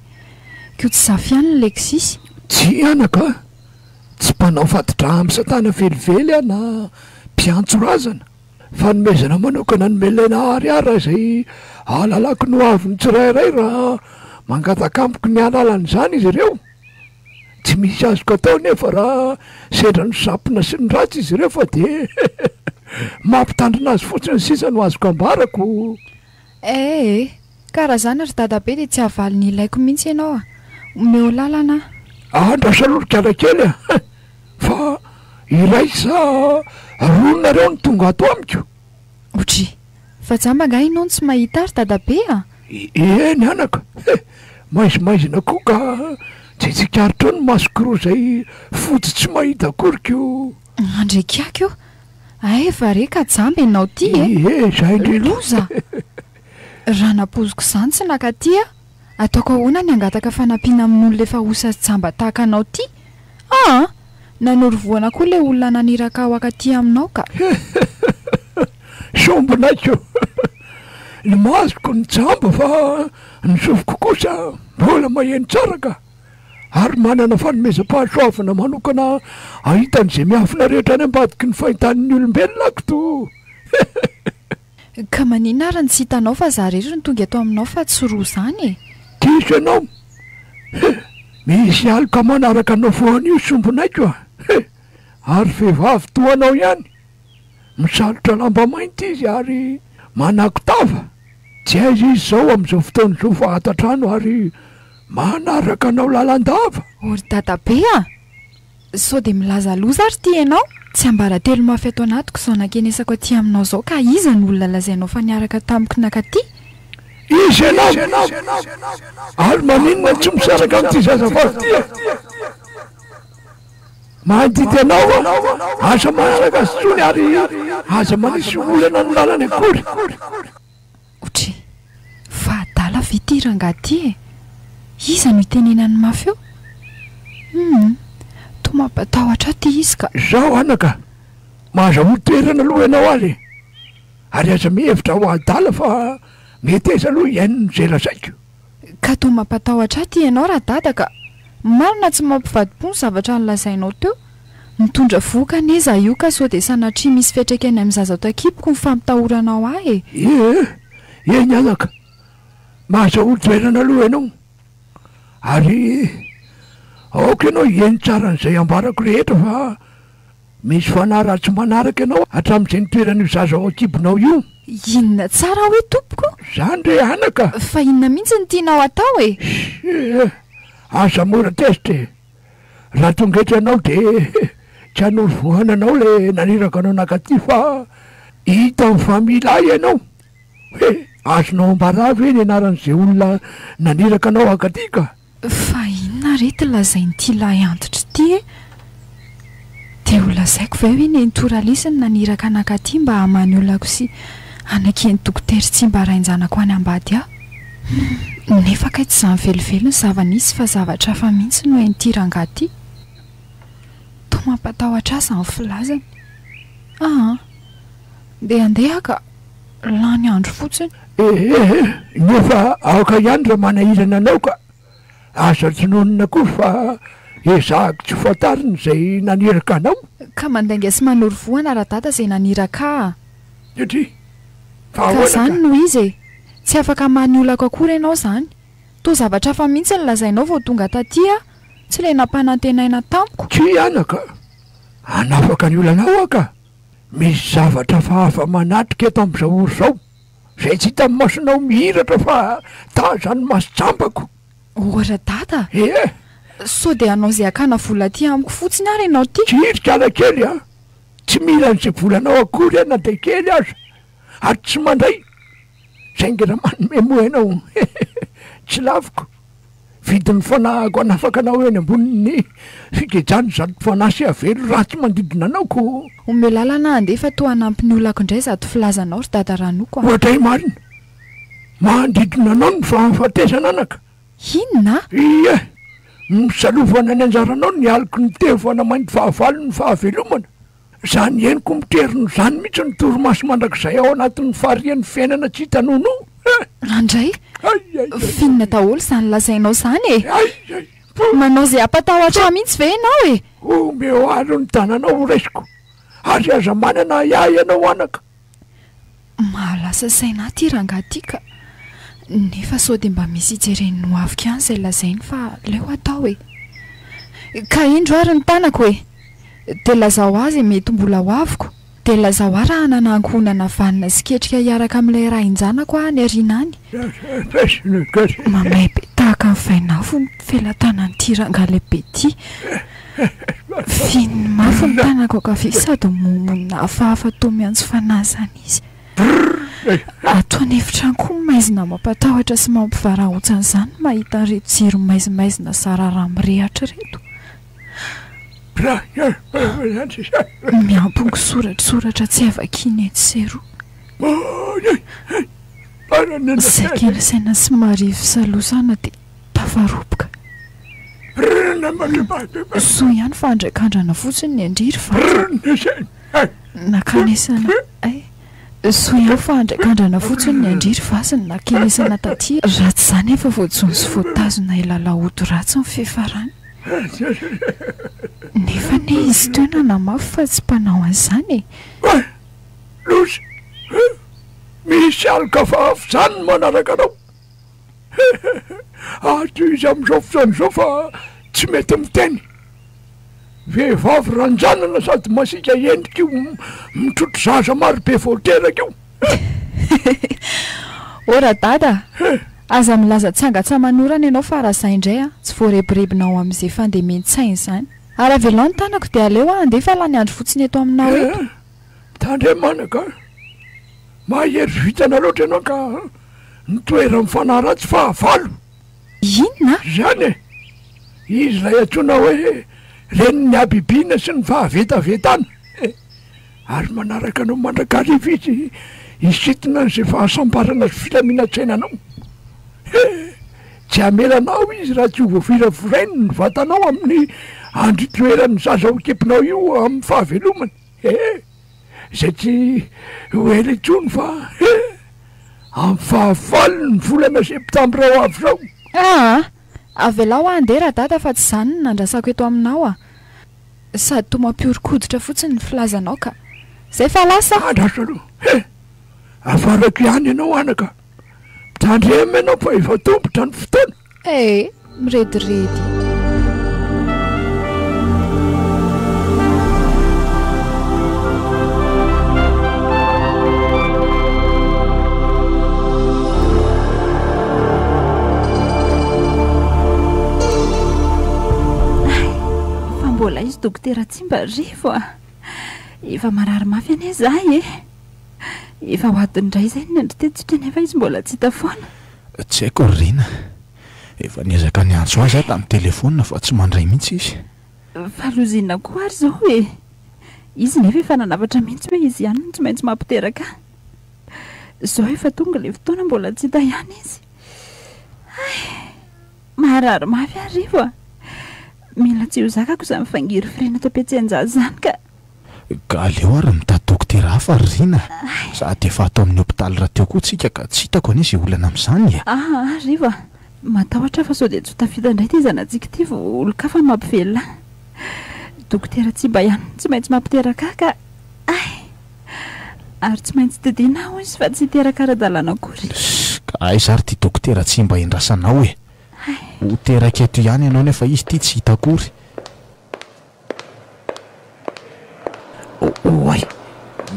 ko tsy safiany ny Lexis. Tsy anaka tsy mpanao fatidra amin'ny satana velively na mpiantso razana fa nomezana manokana nomelena ariara izay alalako no avy ny tsirairay raha mangatakamboko ny alalan'izany izy ireo. Tsy misy azoko atao nefa raha sedra ny sapona sy ny ratsy izy ireo fa dia mampitandrina azy fotsiny sisa no azoko ambarako. Karaha zany ry dadabe dia tsy havaliny ilaiko mihitsy ianao omeo lalana. Andrasalory kalakely fa iray sa rononareo ny tonga ato amiko. Otry fa jamba nga inao ny tsy mahita ary dadabe eny anaka maizimaizina koa ka tsetsikaritreo ny masokoroa izay fotsy tsy mahita koriko. Andraikiako efa reka jamba ianao ty zay loza raha napoziko izany tsy nakaty ataoko ahoana ny angataka fanampiana amin'olona efa osa jamba tahaka anao ty nanory voana koa ilay olona naniraka ao akaty aminao ka. Sombinaiko ny masoko ny jamba fa ny sofiko kosa mbola maheno tsara ka ary manana fanomezam-pahasoavana manokana ahitan'izay miafina rehetra any ambadiky ny fahitan'ny olombelona ako to. Ka manina ary ny tsy hitanao fa za rehetra ny tonga ato aminao fa tsy roa izany diso ianao misy alika manaraka anao foan'io sombinaiko ary vehivavy toanao ihany misalotra lamba mainty izy ary manako tava tsy aiza izy zao amin'izao fotoan'izao fa atatrano ary manaraka anao lalandava. Ory dadabe sao dia milaza loza ary ty ianao tsy ambaratelo mafy ato anatiko izao nankenesako aty aminao zao ka iza ny olona lazainao fa niaraka tamiko nakaty. Izy ianao ary maninona tsy misaraka amin'ity zazavavy ty mandity anao aza manaraka azy tsony ary aza manisy olana ny lalany akory. Otry fa adala vity rangaty iza no itenenany mafy eo to mampatahotra ty izy ka. Zao anaka mahaza ho toerana aloha ianao azy ary aza mihevitra ho adala fa mety aiza aloha iainony zay lazaiko ka to mampatahotra ty ianao raha dada ka marina tsy mampivadimpo ny zavatra nylazainao teo mitondra voka neza io ka sao dia sanatria misy fiatraikany amin'ny zaza takipoko mifampitahoranao ahy eny anaka mahazaho toerana aloha ianao ary aoka ianao eny tsara n'izay ambarako rehetra fa misy fanara tsy manaraka ianao hatramin'izay nitoerana io zaza ao akibonao io inona tsara hoe tompoko zany re anaka fa inona mihitsy ny tianao atao e asa mora teste raha tongetra ianao de tsy hanoro vohananao le naniraka anao nakaty fa hita amin'ny famila ianao hoe azonao ambaravy hoe ny anaran'izay olona naniraka anao akaty ka fa inona rety lazainy ty lahy antitra ty e de ho lazaiko va hoe ny ntoralisiny naniraka anakaty mba hamany olako sy anakeny dokotery tsy mba rainjanako any ambady aho nefa kay tsy zany velively ny zava-nisy fa zavatra hafa mihitsy no hain'tyrangaty to mampatahotra azy amin'ny filazany dia andeha ka lany andro fotsiny nefa aoka ihany raha manahirana anao ka asa tsinonina koa fa ezahako tsy fatariny zay naniraka anao ka mandainga sy manoro voana raha dada zay naniraka satria ka zany no izy e tsy afaka many olako akory ianao zany to zavatra hafa mihitsy ny lazainao vao tonga taty a tsy le nampanantenaina tamiko tsy anaka anafaka ny olanao aka misy zavatra fahafa manatrika eto amin'izao oro zao zay tsy hita amin'ny masonao mihiratra fa tazany masotsambako ohatra dada sao dia anao zay akana vola ty amiko fotsiny ary ianao ty tsy hirika ala kely a tsy mila n'izay volanao akory ana de kely aza ary tsy mandray saingana manome moa ianao tsy laviko vidiny fanahako anafaka anao eny amboniny fikejany zato fanahy sy avelo raha tsy mandidina anaoko ome lalana andefa to hanampiny olako indray zato filazanao ry dada ranoko ohatray marina mandidina anao ny fahafatesana anaka inona ie misalovana ny anjaranao ny aliko ny tevana mainty fahavalo ny fahavelomana zany eniko miterino zany mihitsy ny toromaso mandrakizay ao anatin'ny faharian'ny fiainana tsy hitanono randray finina daholo zany lazainao zany e manao zay ampatahotra mihitsy ve ianao e omeo alo ny tananao horaisiko ary aza manana iah ianao anaka mahalasa saina ty rangaty ka nefa sao dia mba misy ijereny noavika ihany zay lazainy fa leo atao e ka indro ary ny tanako e dia lazao azy mety mbola ho aviko dia lazao a raha nanankohonana vanina sy ketrika hiaraka amin'ilay raha injanako a ny ariana any mamay be tahaka ny vainafo ny felantanany ranga lehibe ty fininy mafy ny tanako ka fi sady momonina hafahafa to miantso fanazana izy atoany hevitrany koa maizina mampatahotra sy mampivarahotsan' izany mahita reto jiro maizimaizina sarara mirehatra reto miampony soratrasoratra tsy avakiny ety seroa saikena saina sy marivo salosana dia tafaropoka so ihany fa andraikandrana fotsiny ny andriry va nakanesana so ihany fa andraikandrana fotsiny ny andriry vasiny nakenesana taty raha tsy zany efa voajony sy voatazona ilalaoto ratsy ny fifarany nefa ne izy toena namafy fa tsy mpanao an'izany e losy misy alika fahafy zany manaraka anao ato izy amin'izao fotoana izao fa tsy mety miteny vehivavy ranjanana sady masika endrika io mitrotro zaza maro be voateraka io ora dada aza milaza tsangatsy manorana ianao fa raha zay indray a tsy voarebirebinao amin'izay fandehamentsainy izany ary avelao ny tanako dia aleo a andefa lany andro fotsiny eto aminao eto tandremanaka mahery vitana loatra ianao ka nitoera amin'ny fanahy ratsy fahavalo inona zany e izy lay antsoina hoe reny ny abibina sy ny fahavetavetana ary manaraka anao mandrakariva izy isitina n'izay fahasambarana sy filaminatsainanao tsy amelanao izy raha tsy ho voafiravorainy ny vatanao amin'ny andritoerany zaza ho kepinao io amin'ny fahavelomany zay tsy ho ela itsony fa amin'ny fahavalo ny volana septambra ao avy zao. Avelao andeha raha dada fa tsy izany no nandrasako eto aminao a. Sady toa mampiorokoditra fotsiny ny filazanao ka zay fa lasa andrasa aloha afarako ihany ianao anaka mitandremy ianao fa efa tombotra ny fotoana. Mirediredy. Mbola izy dokotera tsy mba rivo efa marary mafy ane zahy efa ho adindray zay ny andritetsitra nefa izy mbola tsy hita foana. Tsy haiko rina efa niezaka ny antso azy tamin'ny telefona fa tsy mandray mihitsy izy. Falozina koa ary zao izy nefa efa nanavatra mihitsy hoe izy ihany no tsy maintsy mampiteraka zao efa tonga le fotoana mbola tsy hita ihany izy. Marary mafy arivo mila tsy ho zakako izany fangiry firena toam-piantsenjazy zany ka aleo ary mitady dokotera hafa rina sady efa atao amin'ny hôpitaly raha teo koa tsika ka tsy hitako anisy olana amin'izany riva matahotra fa sao dia tsy ho tafita indray ty zanantsika ty olo-kafa mampivelona dokotera tsy mba ihany tsy maintsy mampiteraka ka ary tsy maintsy didina ho izy fa tsy hiteraka ara-dalàna akory ka zary ty dokotera tsy mba endrasanao ho teraka eto ihany ianao nefa izy ty tsy hita akory. Oay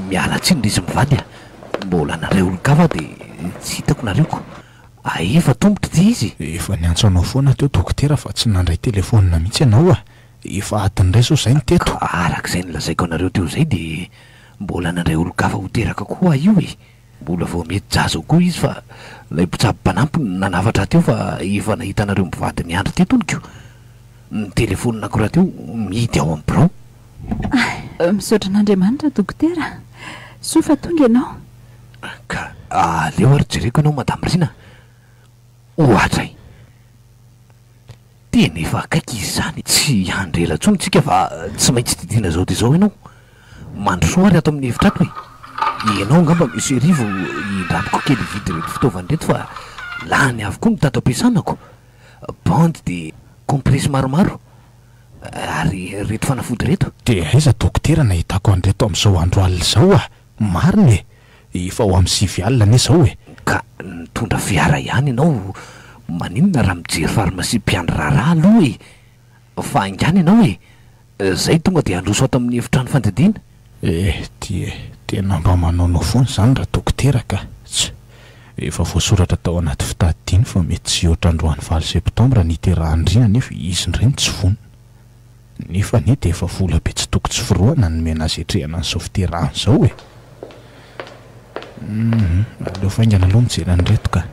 miala tsiny izy mivady mbola nareo olo-kafa dia tsy hitako nareo ko efa tombotra ty izy. Efa niantso anao foana teo dokotera fa tsy nandray telefonina mihitsy ianao efa adindray sao zay ny teto. Arak'izay nylazaiko anareo teo zay dia mbola nandray olo-kafa ho teraka koa io mbola vao mety jazo koa izy fa lay mpitsabo-panampy nanavatra teo fa efa nahita anareo mivady ny andro ty tonikio ny telefonina koraha teo mihidy ao amin'ny birao. Misaotra an'Andriamanitra dokotera soa fa tonga ianao ka aleo ary jereko ianao madame Rina ohatray tena efa akaiky izy zany tsy handrela tsony tsika fa tsy maintsy didina zao dia zao ianao mandrosoa ary ato amin'ny efitrato ianao angamba misy rivo indrapiko kely vidy reto fitaovany reto fa lany avokoa ny tato ampiasanako bande dia compresse maromaro ary reto fanafody reto. Dia aiza dokotera nahitako an'reto amin'izao andro alina izao mariny efa ho amin'ny 7 alina ane zao ka nitondra fiara ihany ianao maninona raha mijery farmasia mpiandry raharaha aloha fa angany ianao zay tonga dia androso ato amin'ny efitrano fandidiana. Tena mba manaonao foana zany raha dokotera ka efa voasoratra tao anaty fitadidiana fa mety tsy ohatra androany 9 septambra niterahandrina nefa izy ndray tsy vonona nefa ny dia efa vola be tsy toko tsy firoana ny mena azy etrehana ny sofiterahany izao aleo faingana aloha mijery an'reto ka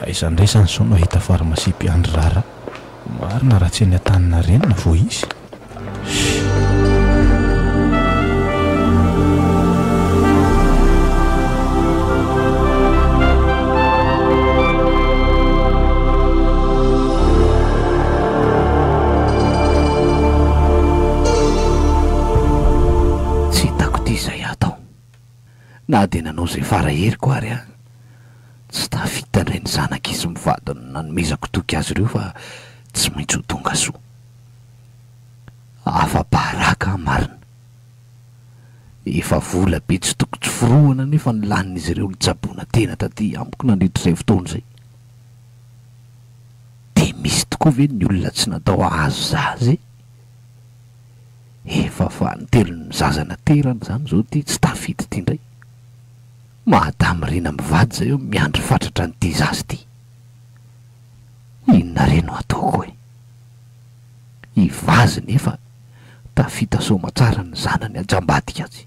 izandray zany zao no ahita farmasia mpiandry rara marina raha tsy eny an-tanina renina vo izy. na dia nanao izay farahiriko ary tsy tafita indray ny zanak'izy mivadiny nanomezako toky azy ireo fa tsy maintsy ho tonga soa afa-baraka marina efa vola be tsy toko tsy firoana nefa ny lanin'izy ireo nitsaboana tena taty amiko nandritra izay fotoana izay dia misy tokoa ve ny olona tsy natao azo zazy efa fa nitelony zazana terana zany zao ty tsy tafity ty indray Madame Rina mivady zay eo miandry fatratra nyity zazy ty inona reno ataoko ivazy nefa tafita somatsara ny zanany ajambadika azy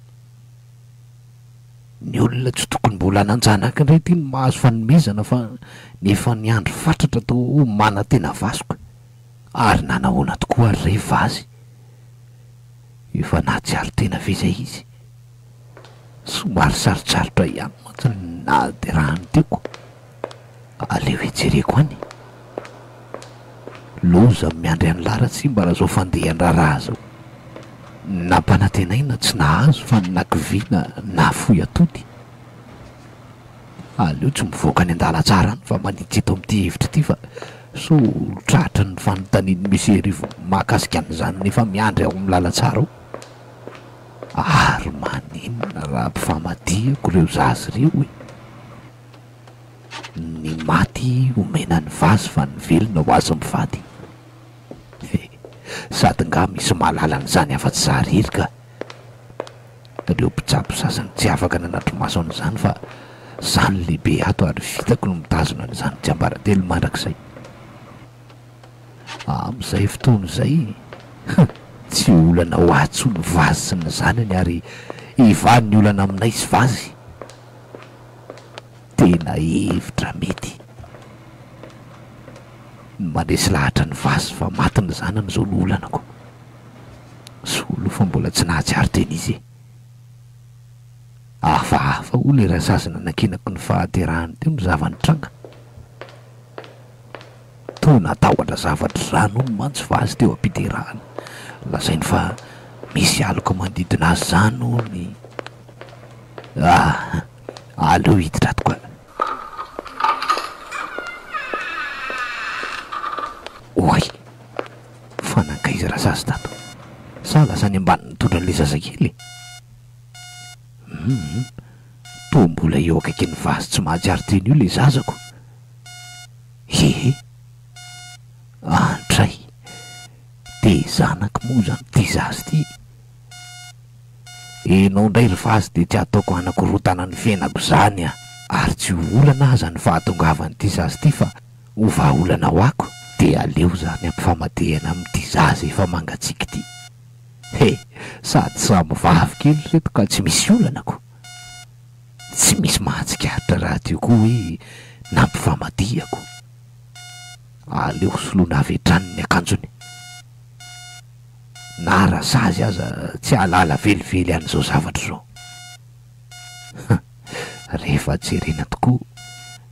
ny olona tsy tokony mbola nanjanaka indray ty ny mahazo fanomezana fa nefa niandry fatratra tao mana tena vasoka ary nanahoana tokoa ary ray vazy efa nahatsiaro tena ve zay izy somary sarotsarotra ihany matsy na dia raha ny tiako aleo ejereko any loza miandry any laratsy mba raha zao fandehan-draharaha zao nampanantenaina tsy nahazo fa nakiviana na foy atody aleo tsy mivoaka ny an-dala tsara any fa manitsy eto amin'ity hevitra ity fa so tratra ny fanontaniany misy arivo mahakasika an'izany nefa miandry ao amin'ny lalatsara ao ary maninona raha mpifamadiako reo zazy reo hoe ny maty omena ny vazy fa ny velona ho azy mivady sady nga misy mahalalan'izany afa-tsy zaharery ka reo mpitsabo sasany tsy afaka nanatro maso an'izany fa zany lehibe ato ary vitako no mitazona an'izany tsy ambaratelo mandrakizay am'izay fotoana izay tsy olana ho atso ny vazy sy ny zanany ary ivany ny olana aminay sy vazy tena hevitra mety manesy lahatra ny vazy fa maty ny zanany zao ny olanako solo fa mbola tsy nahatsiary teny izy hafahafa o le raha sazana nankinako ny fahaterahany teo ny zavany tranga to natahotra zavatra rano ny mantsy vazy teo ampiterahany lazainy fa misy aloko manodidina azy zany ony aleo hiditra tokoa oay fanankaiza raha sazy tato sa lasany ambaniny tondran'le zazakely to mbola eo akaiky ny vazy tsy mahatsiary teny io le zazako antray de zanako moa zany ty zazy ty enao ndray ry vazy de tsy ataoko anakorotana ny fiainako zany ary tsy olana aza ny fahatongavany ty zazy ty fa ho vahaolana ho ako de aleo zany ampifamadehana amin'ity zazy efa mangatsiky ty sady samy vavy kely reto ka tsy misy olanako tsy misy mahatsikaritra raha teo koa hoe nampifamadihako aleo soloana avetrany ny akanjony na raha sazy aza tsy alala velively an'izao zavatra zao rehefa jerena tokoa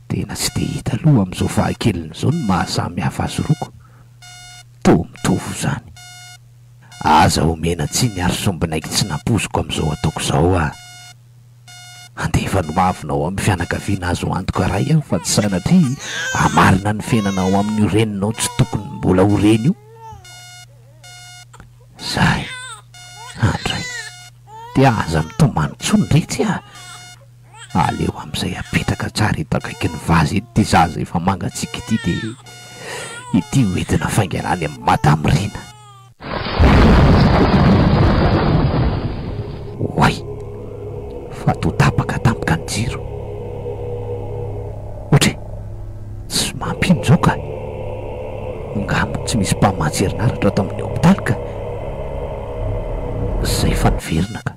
tena tsy de hita aloha am'izao fahakeliny zao ny mahasamy hafa azy roko to mitovy zany aza omena tsy ny ary sombinaiky tsy napoziko am'izao ataoko zao andefa nomavinao amin'ny fianakaviana azo antoko aray aho fa tsy sanatry amarina ny fiainanao amin'ny oreninao tsy tokony mbola oreny io zay andray de aza mitomany tsony retsy aleo am'izay apetraka tsara itakaiky ny vazy ety ty zaza efa mangatsiky ity de ity hoentina fainganany amin'ny matamyrina oay fa to tapaka tampika ny jiro ohatra tsy mampino zao ka ngamo tsy misy mpamatsy herinaratra ato amin'ny hopitaly ka zay fa niverina ka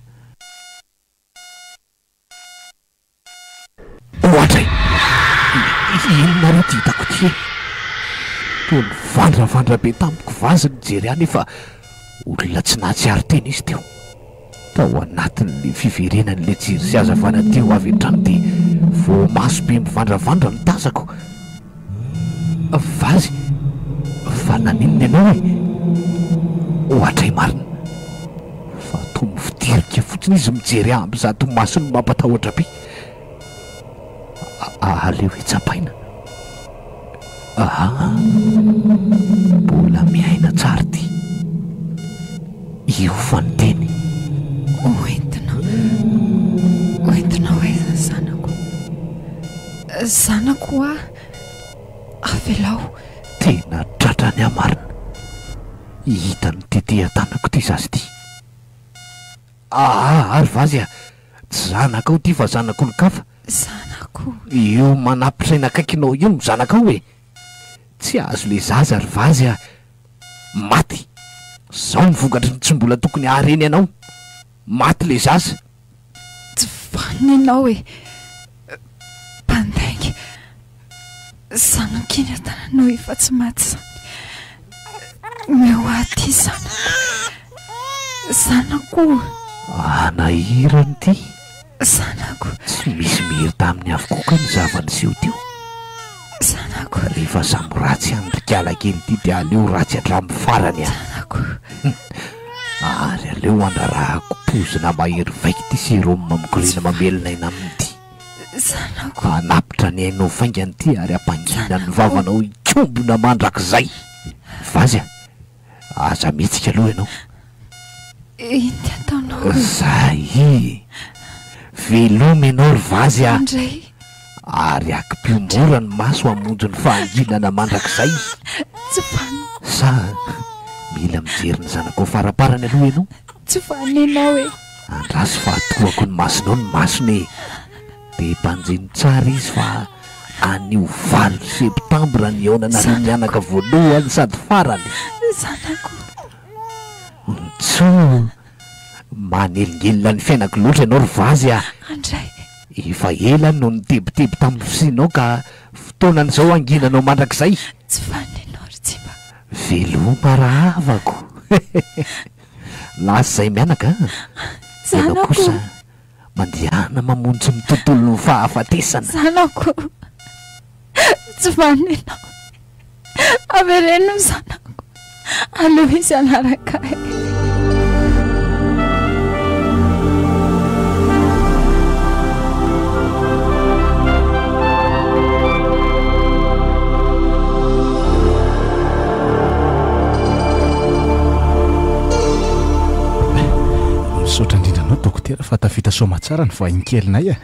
ohatra inona ro ty hitako ty to ny vandravandra be tampiko vazy ny jery any efa olona tsy nahatsiary teny izy teo tao anatin'le fiverenan'le jiry sy azavana teo avy an-trano de vo maso be mivandravandra ny tazako vazy fa naninona ianao ohatra marina fa to mifidirika fotsiny izy mijery amby za to masony mampatahotra be aleo hitsapaina mbola miaina tsara ty io fa ny teny oentina hoe zanako avelao tena tratrany amarina hita ny tetehan-tanako ty zazy ty ary vazy tsy zanakao ty fa zanako ny kafa zanako io manapitraina akaikinao io ny zanakao tsy azo le zaza ry vazy maty zao mivokatry ny tsy mbola tokony ahareny anao maty le zaza tsy vaniny ianao mpandaingy zanakiny atananao efa tsy maty zany meo aty zanako anahirany ty zanako tsy misy mihery tamin'ny avokoka ny zavany seho teo zanako rehefa sambo ratsy andrikala kely ty de aleo ratsy hatramy farany zanako ary aleo andrarahako pozina mahery vaiky ty seroma mikorena mamelona ina amin'ity zanako anapitra ny ainao faingany ty ary ampangina ny vavanao ikombona mandrak'izay vazy a aza mihetsika aloha ianao iny ataonao zay veloma ianao ry vazy a indray ary akimpiomora ny maso hamonjy ny fahanginana mandrak'izay tsy fany sa mila mijery ny zanakao faraparany aloha ianao tsy faninao e andrasy fa atoako ny masonao ny masony de mpanjiny tsara izy fa anio 20 septambra ny aonana ny mianaka voalohany sady farany zanako tso manelingelina ny fiainako loatra ianao ry vazy a andray efa elany no nitebiteby tamin'ny fisinao ka fotoanan'izao anginanao mandrak'izay tsy faninao ry tsy mba veloma rahavako lasa zay mianaka ianao zanako kosa mandehana mamonjy ny tontolo ny fahafatesana zanako tsy faninao avereno zanako aloha izy anaraka misaotra indrindranao dokotera fa tafita soma tsara ny vahinkelinay a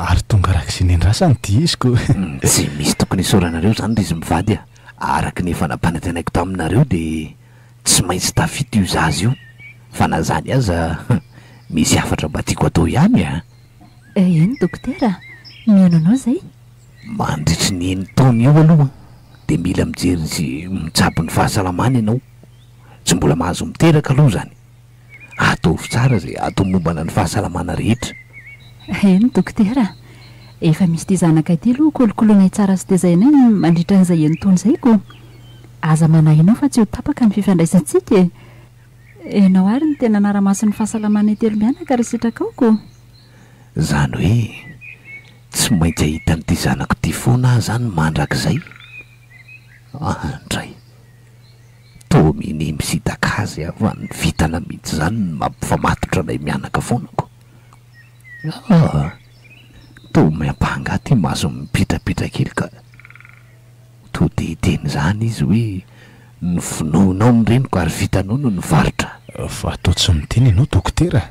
ary tonga arak'izay nendrasany ty iziko tsy misy tokony isoranareo zany ry izy mivady a araky ny efa nampanantenaiko taminareo de tsy maintsy tafita io zazy io fa na zany aza misy afatra mba tiako atao ihany a iny dokotera mihaino anao zay mandritry ny eny taona io aloha de mila mijery sy mitsabo ny fahasalamana ianao tsy mbola mahazo miteraka aloha zany ataovy tsara zay atao mombana ny fahasalamana rehetra iny dokotera efa misy ty zanaka ty aloha kolokoloanay tsara sy tezainay mandritra an'izay enitony zay ko aza manahinao fa tsy ho tapaka ny fifandraisantsika enao ary ny tena anara-masin'ny fahasalamana telo mianaka ry sitrakaoko zany hoe tsy maintsy ahita n'ity zanako ty foana zany mandrak'izay andray tominy misitakazy fa ny vitana mihitsy zany ny mampifamatotra anay mianaka foanako to miampanga ty maso mipitrapitra kely ka to de teny zany izy hoe ny finoanao ny reniko ary vitanao no ny varotra fa atao tsy miteny ianao dokotera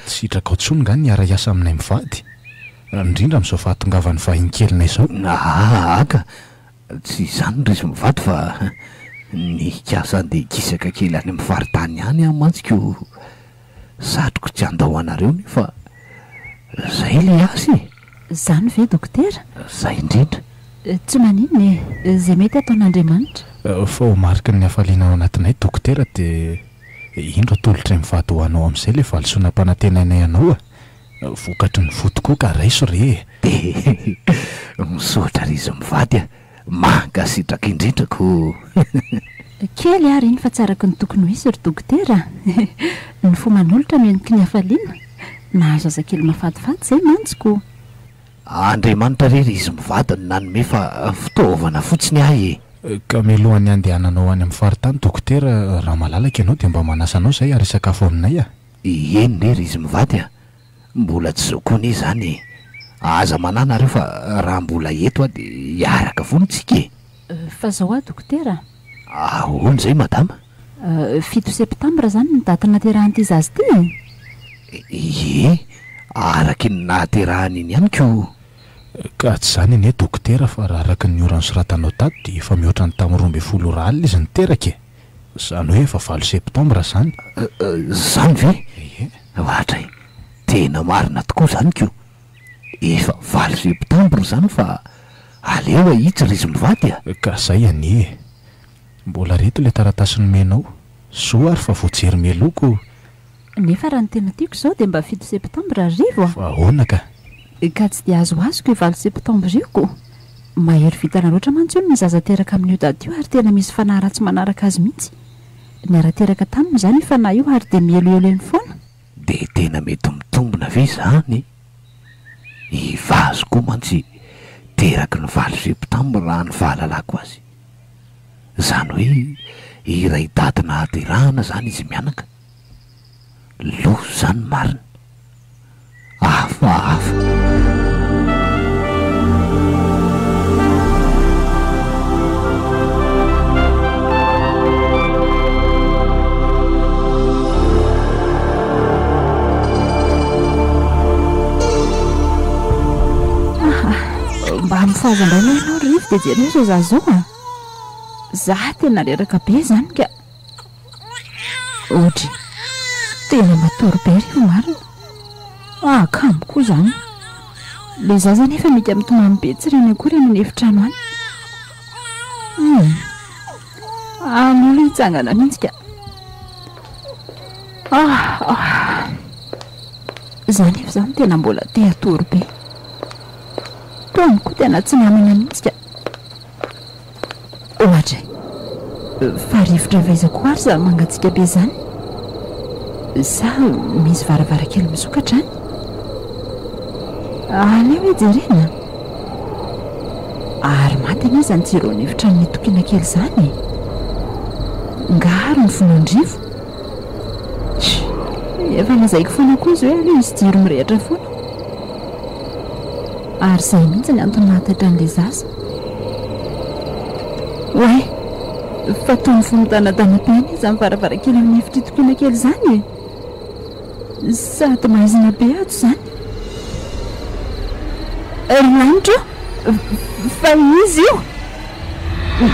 sitraka ao tsony nga ny ara-iasa aminay mivady indrindra am'izao fahatongavan'ny vahinkelinay zao aka tsy zany ry izy mivady fa ny kasa de kisaka kely any amin'ny faritany any a mantsiko satroko tsy andao anareo ny fa zay le asy zany ve dokotera zay indrindra tsy maninony zay mety ataon'andriamanitra fa ho mariky ny hafaliana ao anatinay dokotera de indro atolotray mivady ho anao am'izay le valisoanam-panatenanay anao a vokatry ny fotokoa ka raiso re de misotra ry izy mivady a manga sitraka indrindrako kely ary iny fa tsaraky ny tokony ho izy ry dokotera ny fomanolotra mianiky ny hafaliana nahazo aza kely mafatifaty zay mantsiko andriamanitra rery izy mivadiny nanome fa fitaovana fotsiny ahy ka milohan'ny andehananao any amin'ny faritany dokotera raha malalaka ianao de mba manasanao zay ary sakafo aminay a eny rery izy mivady a mbola tsy zokony zany aza mananareo fa raha mbola eto a de hiaraka fonitsika fa zao a dokotera ahoany zay madama 7 septambra zany ny daty naterahan'ity zazy ty araky ny nahaterahany iny ihany ko ka tsy zany ene dokotera fa raha araky ny orano soratanao tato de efa mihoatra ny tamin'ny 12 ralina izy niteraka zany hoe efa 20 septambra zany zany ve ohatray tena marina tokoa zany ko efa 20 septambra zany fa aleo ahitsy ry izy mivady a ka zay anie mbola reto le taratasy nomenao soa ary fa voajery meloko nefa raha ny tena tiako zao de mba 7 septambra arivo fa ahoana ka tsy de azo azoko 20 septambra io ko mahery vitana loatra mantsy io ny zaza teraka amin'io dady io ary tena misy fanahara tsy manaraka azy mihitsy ny araha-teraka taminy zany fana io ary de mielo-eleny foana de tena mety mitombona ve zany ivazo koa mantsy teraky ny 20 septambra raha ny fahalalako azy zany hoe iray daty nahaterahana zany izy mianaka lo zany marina afa mifoazandray loha ianao rivo de jereo zao za zao a za tena reraka be zany ka ohatra tena matory be rivo marina kambo koa zany le za zany efa mika mitomamy be tsy reny akory amin'ny efitrano any an'olo hitsangana mihitsy ka zany efa zany tena mbola te atory be tomoko tena tsy namana mihitsy ka ohatra fa rivotra vaizako ary za mangatsika be zany sa misy varavarakely misokatra any aleo hoe jerena ary maty anie zany jirony efitra ny tokina kely zany ngaro ny fonondrivo efa lazaiko foana koa izy hoe aleo izy jiro mirehatra foana ary zay mihitsy ny antony mahatatra an'le zaza oe fa tony fonotanatana be any izy amin'ny varavarakely amin'ny efitra tokina kely zany sady maizina be ato zany ranitro fa izy io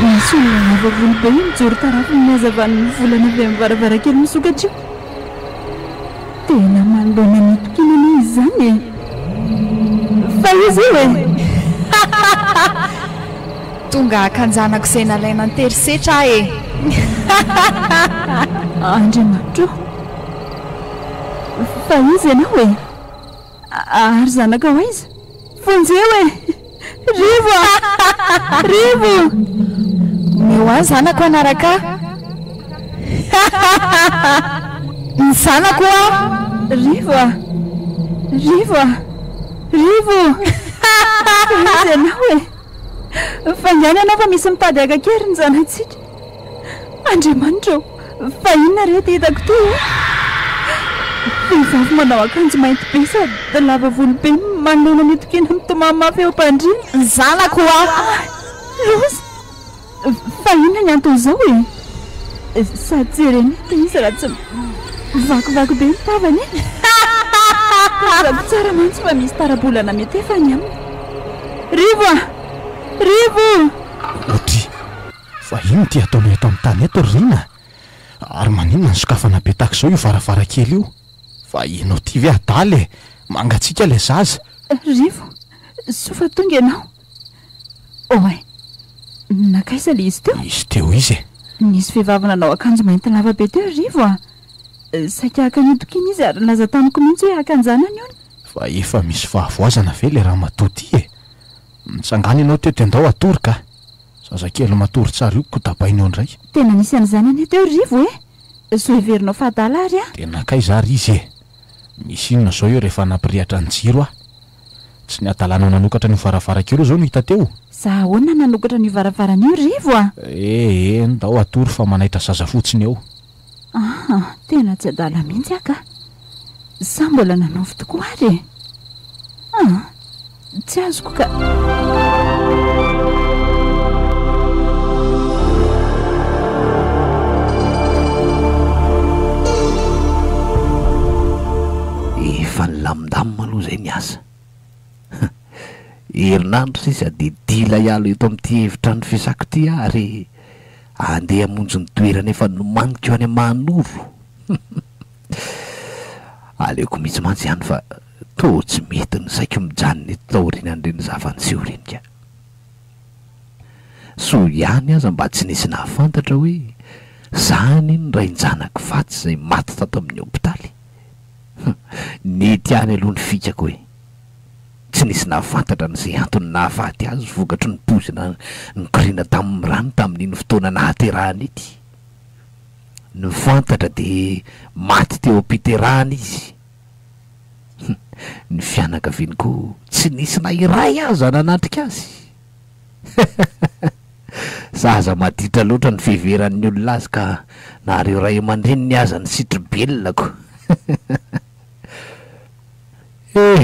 misy olona navavolo be io mijoro tarafiny mihazavan'ny volana avy amin'ny varavarakely misokatra io tena manoloana nitokinana izy zany fa izy io tonga akanjanako izay nalaina ny terisetra andriamanitro fa izy ianao ary zanaka ho izy fonjeo rivo rivo meo any zanako anaraka ny zanako rivo rivo rivo izy ianao fa ngany ianao fa misy mitady akakery ny zanatsika andriamanitro fa inona rety hitako ty vehivavy manao akanjo mainty be sady lava volo be manona mitokina mitomamy mafy eo mpandrina ny zanako rosa fa inona ny antony zao sady jereny ty izy raha tsy vakivaky be mitavany zako tsara mantsy fa misy tarabolana mety efa ny aminy rivo rivo otry fa ino ty ataonao eto amin'ny tany eto rina ary maninona ny sokafana be tahaka izao io varavarakely io fa inao ty ve adaly mangatsika le zaza rivo sofa tonga ianao nakaiza le izy teo izy nisy vehivavy nanao akanjo mainty lava be teo rivo saika akanitokiny izy ary laza tamiko mihitsy hoe akanjanany ony fa efa misy fahavoazana ve le raha matoty mitsangana ianao teo tendao atory ka zazakely matory tsara io kotapainao indray tena nisy an'izany ane teo rivo so heverinao fahadala ary tena kaiza ary izy misy inona zao io rehefa nampirehatra ny jiro tsy ny adalana nanokatra ny varavarakely zao no hita teo za ahoana nanokatra ny varavaran'io rivo ndao atory fa manaitra zaza fotsiny eo tena tsy adala mihitsy aka sa mbola nanovy tokoa ary tsy azoko ka efa nylamindamina aloha zay miasa herinandro sisa de dila ialo eto amin'ity hevitra ny fisako ty ary andeha amonjo ny toerana efa nomaniko eo any Manoro aleoko mihitsy mantsy ihany fa to tsy mety ny saiko mijanony taorinan'ireny zavany renika so ihany aza mba tsy nisy nahafantatra hoe zany ny rainjanako faty zay maty tato amin'ny hôpitaly nety any aloha ny fikako hoe tsy nisy nahafantatra n'izay antony nahafaty azy vokatry ny pozina nykoriana tamin'ny rano tamin'iny fotoana nahaterahana ety ny fantatra de maty teo ampiterahana izy ny fianakavianiko tsy nisy na iray aza nanatrika azy zaza maditra loatra ny fiheveran'ny olona azy ka nareo ray aman-dreniny aza ny sitribelonako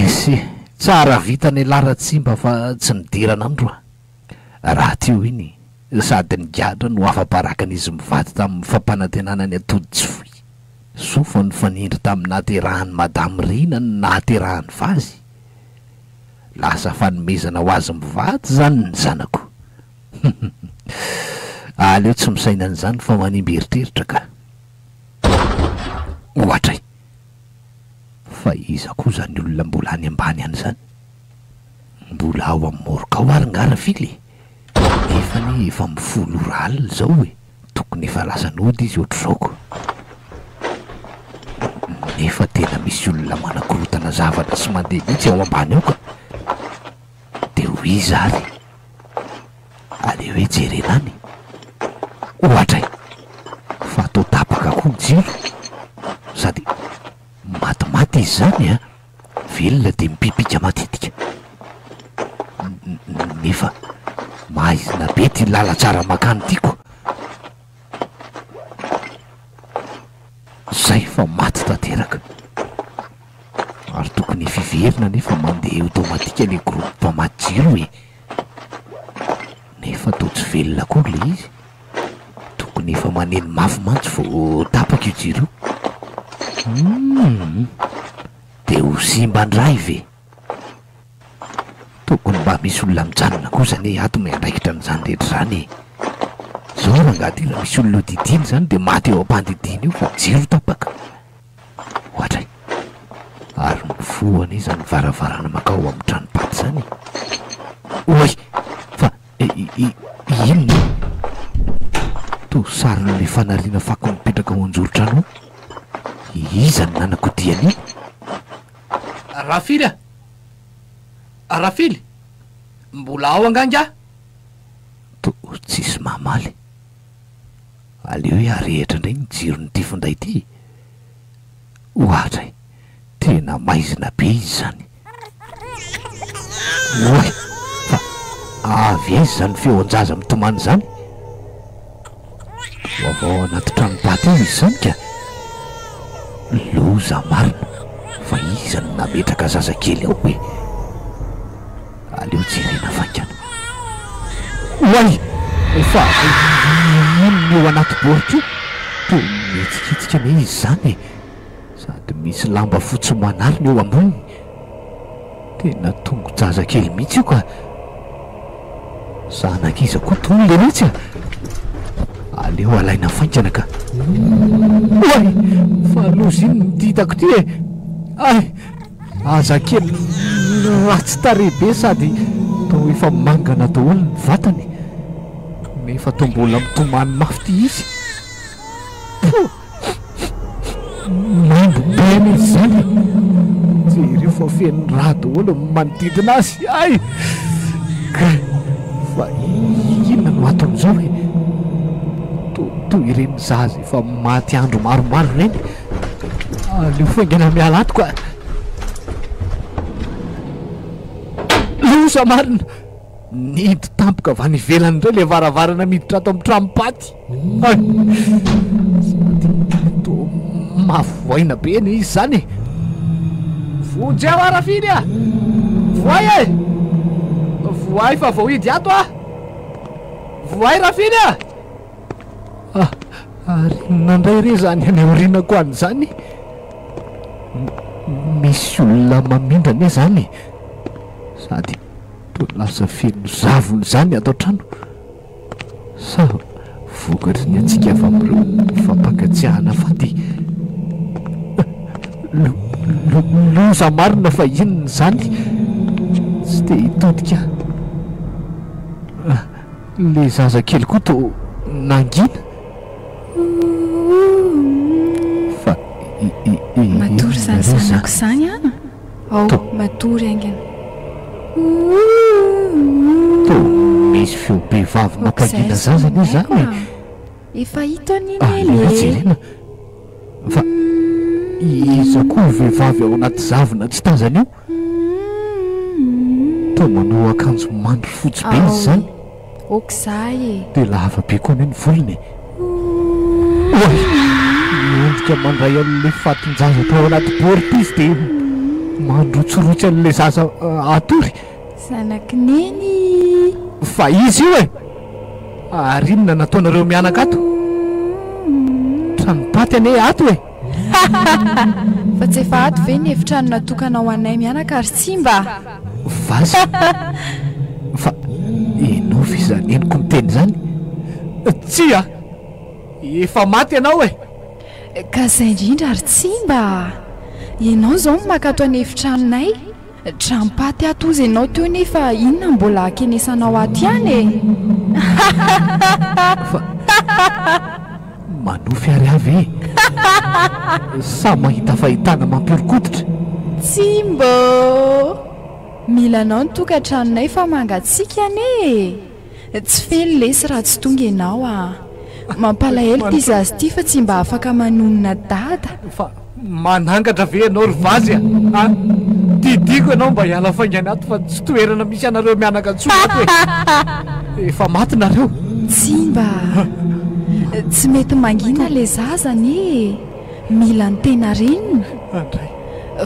sy tsara vita ny lara-tsimba fa tsy nidirana androa raha teo iny sady ny gadra no afa-parakan'izy mivady tamin'ny fampanantenana ny atody tsy foy sofa ny fanindry tamin'ny nahaterahany madamy Rina ny nahaterahany vazy lasa fanomezana ho azy mivady zany ny zanako. Aleo tsy misaina an'izany fa manimby eritreritra ka. Ohatray, fa iza koa zany olona mbola any ambany any zany? Mbola ao amin'ny morokao ary ngarafily nefany efa mifolo ora alina zao hoe tokony efa lasa nody izy ohatr'izao. Nefa tena misy olona manakorotana zavatra sy mandeha mihitsy ao ambany ao ka. De ho iza ary? Aleo hoe jerena any. Ohatray, fa atao tapaka koa jiro sady matimaty izy zany a, velona de mipipika matetika. Nefa mahaizina be ty lala tsara makany tiako. Zay fa maty tanteraka ary tokony fiverina nefa mandeha automatika le groupe matsiro hoe. Nefa to tsy velona koa le izy, tokony efa maneno mafy mantsy vo tapaka io jiro. De ho simba ndray ve? Tokony mba misy olona mijanona koa zany ato miandraikitra n'izany rehetra zany. Zao rangady raha misy olona didiny zany de maty eo ampandidiny io fa jiro tapaka. Ohatray, ary mifohana izy zany varavarana makao amin'ny tranopaty zany. Oy, fa inona? To sarin'le fanariana fako mipetraka ao anjoro-trano. Iza ny nanako diany? Rafily a! Rafily! Mbola ao anganga? To tsisy mamaly. Aleo hoe arehitra indray ny jiron'ity finday ity. Ohatray, tena maizina be izy zany. Oy, fa avy aizy zany feon-jaza mitomany zany. Avao anaty tranopaty eo izy zany ka. Loza marina fa iza no nametraka zazakely ao hoe. Aleo jerena fankana. Oay, fa ino eo anaty borika io? To mihetsiketsika ne izy zany, sady misy lamba fotsy manarina eo amboniny. Tena tongo jazakely mihitsy io ka. Zanak'iza koa tony le mihitsy a. Aleo alaina fankana ka. Oay, fa lozy iny ny ditako ty e. Ay, azakely ratsy tarebe sady to efa mangana daholo ny vatany. Nefa to mbola mitomany mafy ty izy. Mambo beny izy zany. Jereo fa feno raha daholo manodidina azy. Ay, fa inona no aton'izao e? To ireny zaza efa maty andro maromaro reny. Aleo faingana miala ato ka. Loza marina, nidy tampoka avy any ivelany indray le varavarana miditra ato amin'ny tranopaty. Sady to mavoaina be ny izy zany. Vojy aho Rafily a! Voay e! Voay fa vao hidy ato a! Voay Rafily a! Ary nandray re zany any aorinako an'izany. Misy olona mamindrana zany, sady to lasa feno zavony zany ato trano. Sa vokatry ny atsika avy amin'ireo fampangatsiahana faty. Loza marina fa inona zany? Tsy de hitodika. Le zazakely koa to nangina. Fa matory zany zanako zany a. Ao, matory aingana. To misy feo be vavy mampangina zazany izy zany. Efa hita an'iny Aleo jerena. Fa iza koa vehivavy ao anaty zavona tsy tazana io? To manao akanjo mandry fotsy be izy zany. Okizay e. De lava be koa ny volony. Oy, miendrika mandray an'le fatin-jaza tao anaty borika izy de mandrotsorotsy an'le zaza atory. Zanakineny. Fa izy io e! Ary inona nataonareo mianaka ato? Tranopaty ane ato e! Fa tsy efa ato ve ny efitrano natokana ho anay mianaka ary tsy mba? vazy fa ianao ve zany eniko miteny zany? Tsy a efa maty ianao e. Ka zay indrindra ary tsy mba ianao zao no makato any efitranonay trampaty atozy ianao teo nefa inona mbola akenesanao aty any e. Fa manofy ary avy e sa mahita fahitana mampirikototra? Tsy mbô mila anao ny tokantranonay fa mangatsika ane tsy fely lesy raha tsy tonga ianao a mampalahelo ty zazy ty fa tsy mba afaka manonona dada. Fa manangatra ve ianao ry vazy a tidiko ianao mba hiala faingany ato fa tsy toerana misy anareo mianaka tsoato e efa maty nareo. Tsy mba tsy mety mangina le zazany e mila ny tena reniny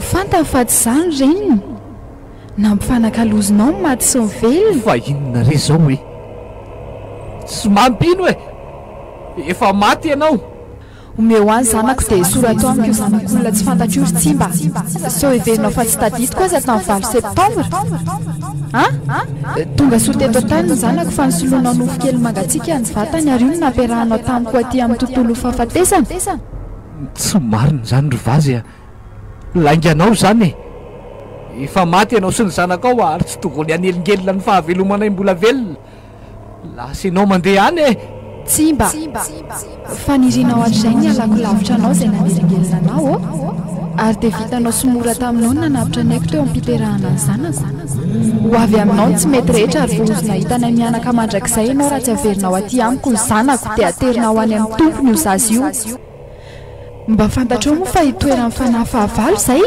fantany fa tsy zany reniny nampifanakalozinao maty sy mivelona. Fa inona re zao hoe tsy mampino e efa maty ianao. Omeo any zanako dia sorato amiko io zanak'olona tsy fantatro io ry tsy mba sao heverinao fa tsy tadidiko aza tamin'ny 20 septambra tonga soa teto tany ny zanako fa nisoloanao nofo kely mangatsika ny vatany ary io no nampiarahanao tamiko aty amin'ny tontolo fahafatesana. Tsy marina zany ry vazy a lainganao zany e efa maty ianao sy ny zanakao ary tsy tokony anelingelina ny fahavelomanay mbola velona lasa ianao mandeha any e. Tsy mba fa nirinao hatr'izay ny alako lavitra anao izay nanelingelina anao ary dia vitanao somora taminao nanavitra anayko teo ampiterahana ny zanako ho avy aminao ny tsy mety rehetra ary vohozona hitanay mianaka mandrakizay ianao raha tsy averinao aty amiko ny zanako dia aterinao any amin'ny tompony io zazy io. Mba fantatrao moa fa hitoeran'ny fanahy fahavalo izay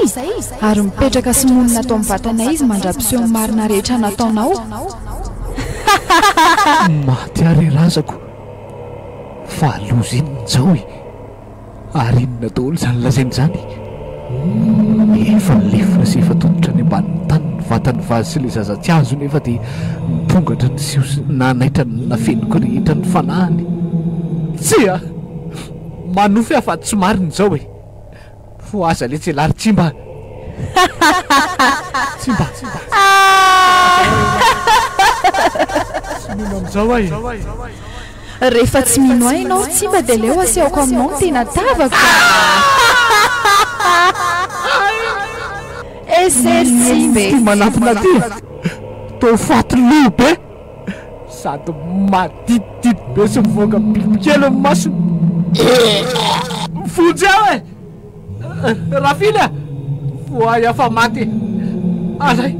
ary mipetraka sy monina atao amin'ny vatanay izy mandrapiseho ny marina rehetra nataonao. maty ary razako fa loza inona zao e ary inona daholo zany lazainy zany efa nilefina sy efa tototra ny ambanin'ny tany ny vatany vazy sy le zaza tsy azo nefa dia nipongatra ny sio nanaitra nafeniko rehetra ny fanahany. Tsy a manofy afa tsy mariny zao e fo aza le tsy lary tsimba tsimba tsy mino am'izao ay rehefa tsy mino ahy ianao tsy mba dia leo asehoko aminao ny tena tavako esery tsimbe ty manampina ty to faty lobe sady maditidity be sy mivoaka bibikely amin'ny masony fonjy aho e rafiny a voay afa maty alay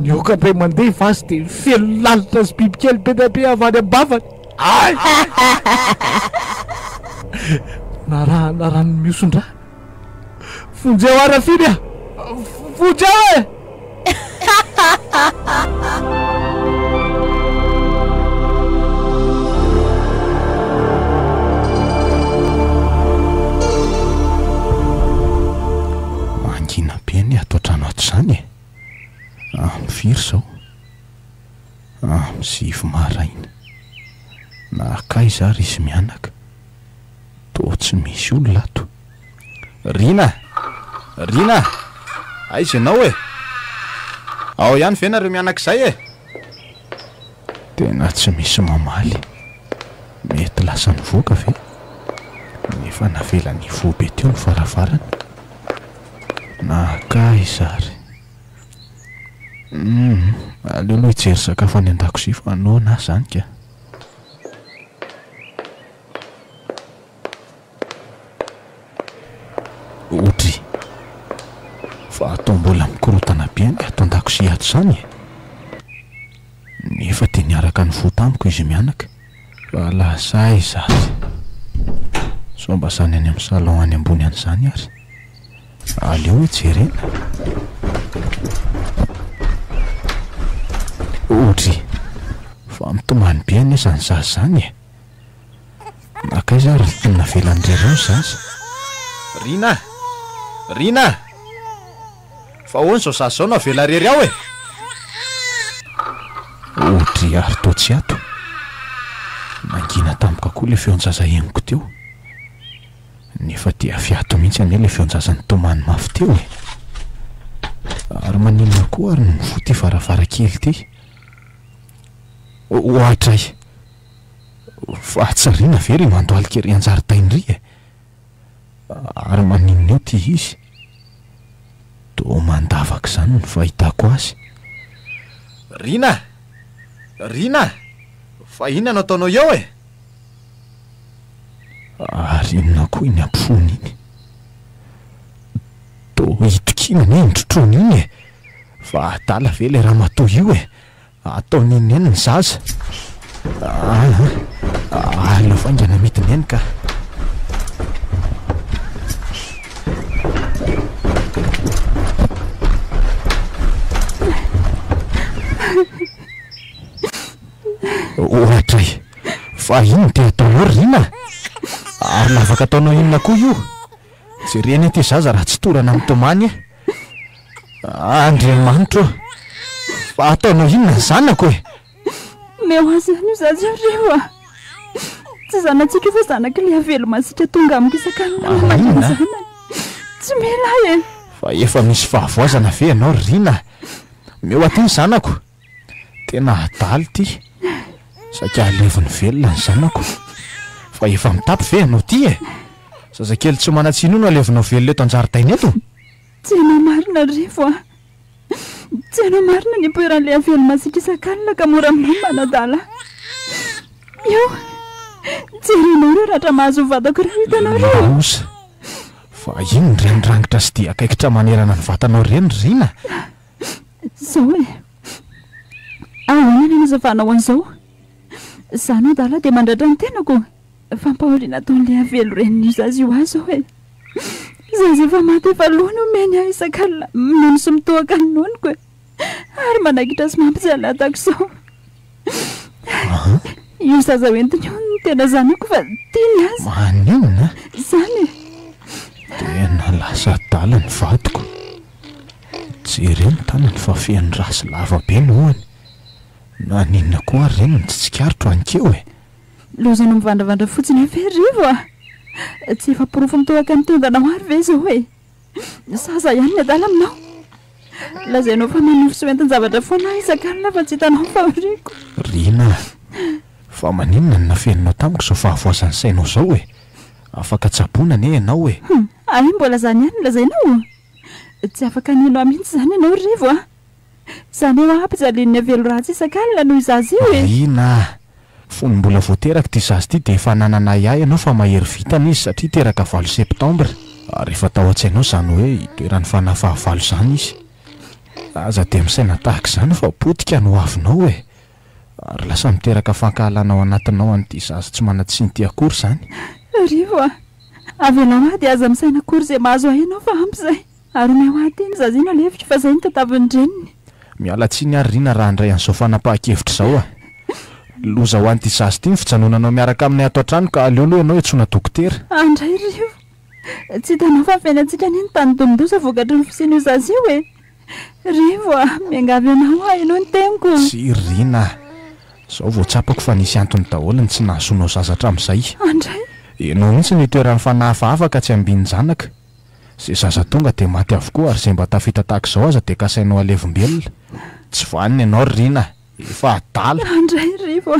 niokandray mandeha vazy dia felo lalitra sy bibikely be da be avany ambavany ay narano miosondra fonjy aho a rafiny a fonjy aho e mangina be ny atao trano ato zany e mifiry zao misivy maraina na akaiza ary izy mianaka to tsy misy olona ato. Rina aiza ianao e ao ihany ve nareo mianak'izay e tena tsy misy mamaly mety lasa nivoaka ve nefa navelany vobe teo ny faravarany na akaiza ary aleo aloha hijery sakafo any an-dakozia fa anoana zany ka. Otry fa atao mbola mikorotana be ny atao an-dakozia ato zany nefa dia niaraka ny fotamiko izy mianaka fa lazay zazy so mba zany any amin'ny salon any ambony an'izany ary aleo hijerena. Otry fa mitomany be any izany zazy zany e nakaiza ary tena velan'ireo zaza. Rina fa hoany zao zazy zao navela rery aho e otry ary to tsy ato mangina tamiko koa le feon-jaza henoko teo nefa dia fiato mihitsy ane le feon-jazany tomany mafy teo e ary maninona koa ary nyvo ty varavarakely ty ohatray fa tsariana very mandoalikery anjaridaindry ary maninona eo ty izy to mandavaka zany ny fahitako azy. Rina fa inona no ataonao eo ary inona koa iny ampifony iny to hitikinana indrotrony iny fa atala ve le raha matoa io ataon'iny eny ny zaza aleo faingana metiny eny ka ohatray fa ino te ataonao Rina ary lavaka ataonao inona koa io jereny ty zaza raha tsy torana amin'ny tomany Andriamanitra fa ataonao inona ny zanako meo azy any io zaza reo tsy zanatsika fa zanaka le avelo masika tonga amiko isan-kanina tsy mela fa efa misy fahavoazana ve ianao Rina meo aty ny zanako tena adaly ty saika aleviny velona ny zanako fa efa mitapy ve ianao ty zazakely tsy manatsino no alevinao velona eto anjaridaina eto tsy hainao marina revo tsy hainao marina ny poeran'le avelo masika isan-kanina ka mora aminao manadala eo jerenao reo rahatra mahazo vatako reo hitanao reo osa fa ino ny renirangitra sy dia akaikitra manerana ny vatanao reny Rina zao ahoana ny zavanao an'izao zanao dala dia mandratra ny tenako fampahoriana ataon'le avelo reniny zazy io azy zazy efa maty efa lohany omeny aho isan-kanina nono sy mitohaka ny nonoko ary manakitra sy mampijaly atako zao io zaza hoentiny io ny tena zanako fa tiany azy maninona zany tena lasa dala ny vatoko jereny tanany fa feany rasy lava be ny hoany na ninona koa ary reny ny tsitsikarotro anikeo lozano mivandravandra fotsiny ave rivo tsy efa porofo mitohaka ny tondanao ary ve zao zaza ihany ny adala aminao lazainao fa manofo sy hoentiny zavatra foana isan-kanina fa tsy hitanao faoriko Rina fa maninona ny nafeninao tamiko zao fahavoazany sainao zao afaka tsabonana ianao ay mbola zany ihany lazainao tsy afaka ninao mihitsy zany ianao rivo zany eo ampijalin'ny avelo ratsy isan-kanina noho izazy io Rina fony mbola voateraka ty zazy ty dia efa nanana iay ianao fa mahery vitana izy satria teraka 9 septambra ary efa tao an-tsainao zany hoe itoeran'ny fanafahavalo zany izy aza dia misaina tahaka izany fa potika no avinao ary lasa miteraka fankahalanao anatinao an'ity zazy tsy manatsiny ty akory zany rivo avelao a dia aza misaina akory izay mahazo ahianao fa ampy izay ary meo aty iny zazy iny alevitra fa izay ny tatavin'ny reniny miala tsiny ary Rina raha indray an'izao fanapahan-kevitra zao loza ho an'ity zazy ty ny fijanonanao miaraka aminay ato an-trano ka aleoloha ianao entsona dokotera andray rivo tsy hitanao fa fiainantsika niny tany domondosa vokatry ny fisian'io zazy io rivo miangavy anao ianao ny teniko tsy Rina zao voatsapako fa nisy antony daholo ny tsy nahazonao zaza hatramin'izay andray ianao mihitsy ny toerany fanahafahavaka tsy ambiny zanaka zay zaza tonga dia maty avokoa ary zay mba tafita tahaka izao aza dia kasainao alevimbelona tsy vaniny ianao Rina efa adala andray rivo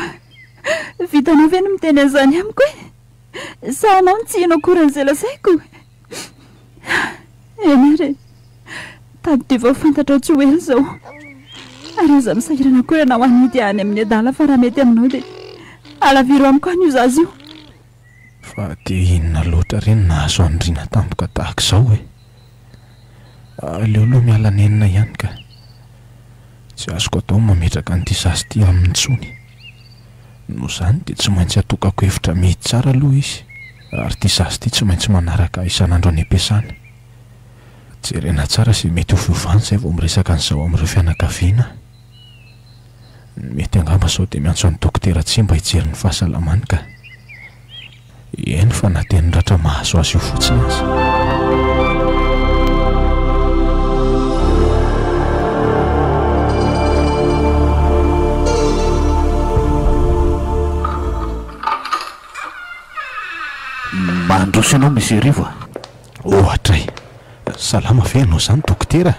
vitanao ve no miteny an'izany amiko sa anao ny tsy hino akoran'izay lazaiko eny ary tady dia vao fantatra tsy hoely zao ary aza misahirana koa ianao anidy any amin'ny adala fa raha mety aminao dia alaviro amiko an'io zazy io fa dia inona loatra reny nahazo any Rina tampoka tahaka izao aleoloha miala nenina ihany ka tsy azoko atao mametraka an'ity zazy ty amin'ny tsony no zany dia tsy maintsy atokako hevitra mety tsara aloha izy ary ty zazy ty tsy maintsy manaraka isan'andro any am-piasana jerena tsara izay mety ho fiovany izay vao miresaka an'izao amin'ireo fianakaviana mety angamba sao dia miantso any dokotera tsy mba hijery ny fahasalamany ka eny fa na teny ratra mahazo azy io fotsiny azy mandroso ianao misy rivo ohatra salama ve ianao zany dokotera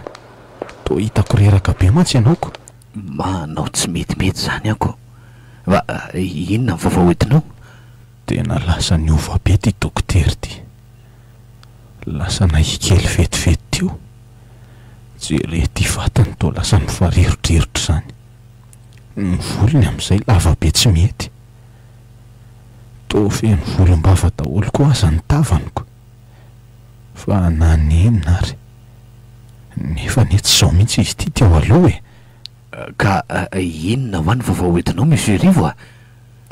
to hitako reraka be mantsy ianaoko. manao tsy metimety zany ako fa inona ny vaovao entinao? Tena lasa niova be ty dokotera ty, lasa nahikely vetivety teo, jere ty vatany to lasa mifarirotrirotro zany, ny volony amin'izay lava be tsy mety, to feno volom-bava daholo koa aza ny tavaniko, fa nanenina ary nefa nety zao mihitsy izy ty teo aloha e. Ka inona va ny vaovao entinao monsieur Rivo a?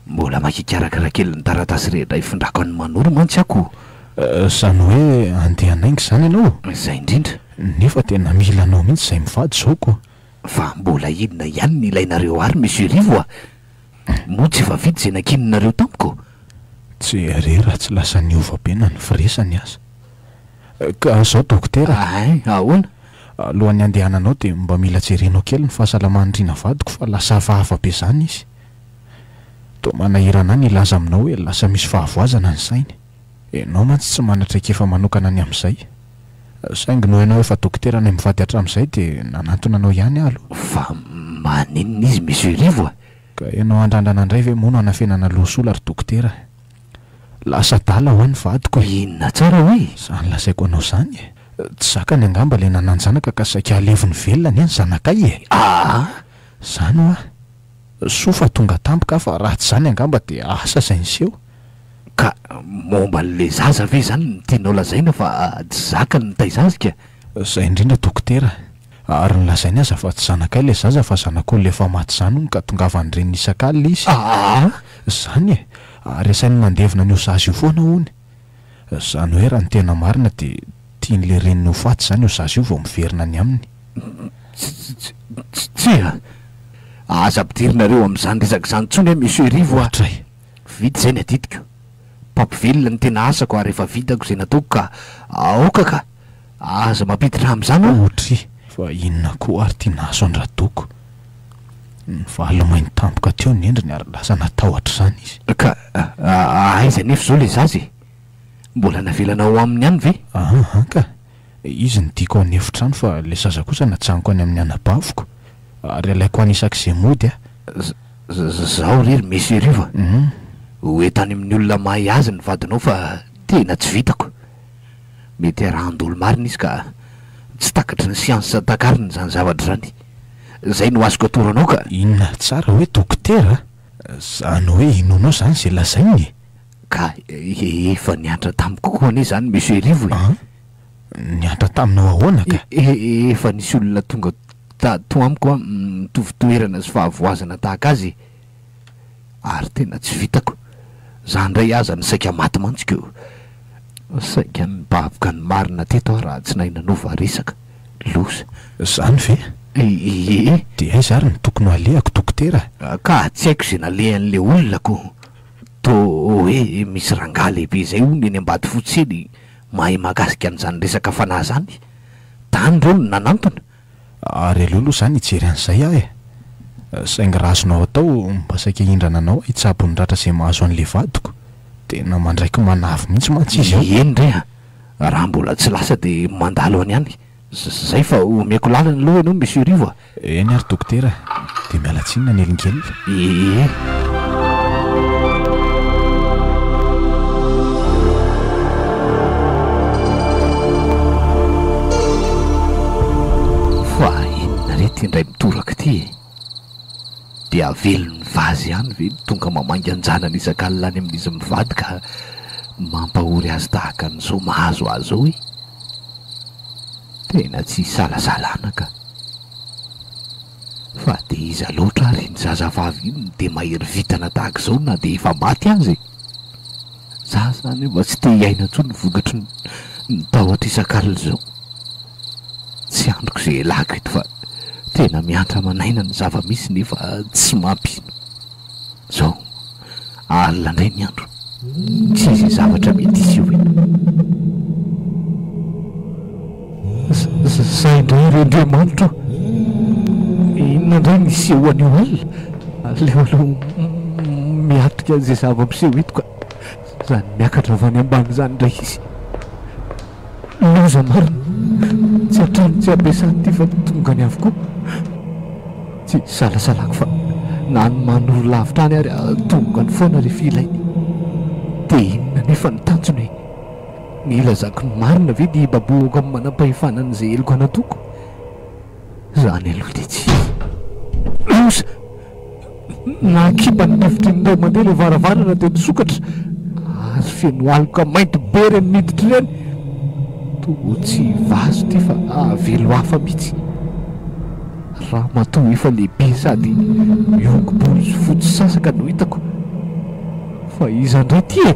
Mbola makikarakara kely ny taratasy rehetra ifindrako ny manoro mantsy ako. Zany hoe andeha hanaingy zany ianao? Zay indrindra. Nefa tena mila anao mihitsy izay mivady zao koa. Fa mbola inona ihany ny ilainareo ary monsieur Rivo a? Moa tsy efa vita izay nakininareo tamiko. Tsy rera tsy lasa niova be na ny firesany aza. Ka zao dokotera, ahoana? Alohan'ny andehananao dia mba mila jerenao kely ny fahasalaman'andriana vadiko fa lasa hafahafa be zany izy. To manahirana ny ilaza aminao hoe lasa misy fahavoazana ny sainy. Enao mantsy tsy manatraikefa manokana ny amin'izay. Saingy noho ianao efa dokotera ny mivady hatramin'izay dia nanantona anao ihany aloha. Fa maninona izy monsieur Rivo a? Ka ianao andrandrana indray ve moa no hanafenana losola ary dokotera? Lasa dala ho any vadiko. Inona tsara hoe? Zany lasaiko anao zany e. Tsy zakany angamba le nananjanaka ka saika aleviny velona ny any zanakay e. Zany hoa sofa tonga tampoka fa raha tsy zany angamba dia asa zay niseho. Ka momba n'le zaza ve zany ny tianao lazaina fa tsy zakany ny taizazika? Zay indrindra dokotera, ary nylazainy aza fa tsy zanakay le zaza fa zanak'olona efa maty zany hono ka tongavan'ireny isan-kalina izy. Zany e, ary asainy mandevina ny osazy io foana hony. Zany hoe raha ny tena marina dia tian'le reniny ho faty zany osazy io vao miverina ny aminy. Tsia aza ampidirinareo amin'izany resaka izany ntsony hoe monsieur Rivo a. Hatray Vita izay ny adidiko, papivelona ny tena asako ary efa vitako izay nataoko ka aoka ka aza mampiditra amin'izany aho. Otry, fa inona koa ary tia nahazo an-dradoko. Ny valomainy tampoka teo ny endriny ary lasa natahotra zany izy. Ka aiza nefa zao le zazy? Mbola navelanao aminy any ve? Ka izy ny tiako any efitrano fa le zaza kosa natsaniko any amin'ny anabaviko ary alaiko any isak'izay mody a. Zaho rery monsieur Rivo hoentany amin'ny olona mahay azy ny vadinao fa tena tsy vitako. Mety arahandolo marina izy ka tsy takatry ny siansa takariny zany zavatra zany. Zay no azoko atoranao ka. Inona tsara hoe dokotera? Zany hoe inonao zany zay lazainy? Ka efa niantra tamiko koa anie zany monsieur Rivo. Niantra taminao ahoana ka? Efa nisy olona tonga tato amiko mitovitoerana sy fahavoazana tahaka azy ary tena tsy vitako. Za ndray aza ny saika maty mantsika, saika nibavoka ny marina teto raha tsy nahinanova resaka losa. Zany ve? Dia aiza ary ny tokony alehako dokotera? Ka tsy haiko izay nalehan'le olona ko. To hoe misy rangaha lehibe zay hono eny ambady fotsiny mahay mahakasika an'izany resaka fanahy zany. Tany reo no nanantona. Ary aloha zany hijery an'izay aho e. Saingy raha azonao atao mba saika hindrana anao hitsabo ny ratra izay mahazo an'le vadiko. Tena mandraiky manavy mihitsy mantsy izy ao. Eny ndray raha mbola tsy lasa dia mandalo any any. Zay fa omeko lalana aloha ianao monsieur Rivo a. Eny ary dokotera, dia miala tsiny na nelingelina. Fa inona rety indray mitoraka ty? Dia avelony vazy ihany ve tonga mamangy anjanany isan-kalina any amin'izy mivady ka mampahory azy tahaka an'izao mahazo azy zao e? Tena tsy salasalana ka. Fa dia iza loatra ary ny zazavavy iny dia mahery vitana tahaka izao na dia efa maty azy. Za zany mba tsy te hiaina intsony vokatry ny tahotra isan-kalina izao. Tsy androko izay elako eto fa tena miantra manaina ny zava-misy nefa tsy mampino. Zao alina indray ny andro, tsy izay zavatra mety izy io eto. Zay indray Andriamanitra, inona indray niseho an'io alina? Aleo aloha miatrika izay zava-miseho eto ka zany miakatra avy any ambany zany indray izy. Loza marina, tsy hatrany tsy ampiasany ty fa tongany avokoa tsy salasalako fa na ny manoro lavitra any ary tongany foana rehefa ilainy dia inona nefa ny tanjony ny ilazako ny marina ve dia baboako amin'ny manam-pahefanan'izay eloko anatoko zany aloha dia tsy losa nakipa ny nefitry nindray mandeha ilay varavarana dia nisokatra ary feno aloka mainty be reny miditra ireny to tsy vazo ty fa avelo hafa mihitsy raha matoa efa lehibe sady miongoboly sy fotsy sasaka no hitako fa iza indray ty e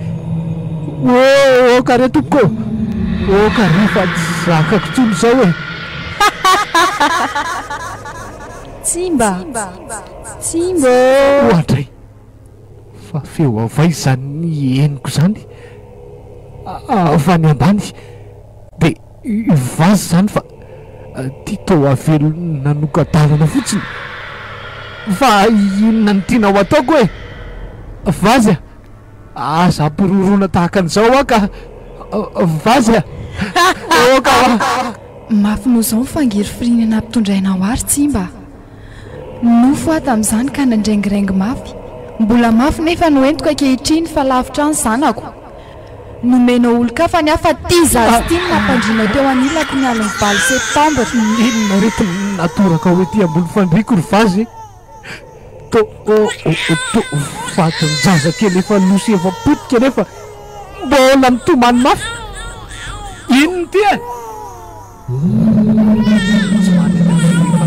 o kare tompoko o kare fa tsy zakako tsony zao e tsimba ohatray fa feo avay zany eniko zany avany ambany dia vazy zany fa ty tao avelo nanokadalana fotsiny fa inona ny tiana ho ataoko hoe vazy a aza ampirorona tahaka an'izao ka vazy a oka mafy moa zao mifangiry firinana ampitondraina ho ary tsimba nofo ato amin'izany ka nandraingirengy mafy mbola mafy nefa noentiko ankehitriny fa lavitra any zanako nomenao olo ka fa ny hafa ty zazy ty ny nampandrinao teo anilako ny aliny valo septambra inona rety natoraka hoe ty ambony fandriko ry vazy to fatiny jaza kely efa losy efa potika nefa mbola mitomany mafy inony ty e tsy manana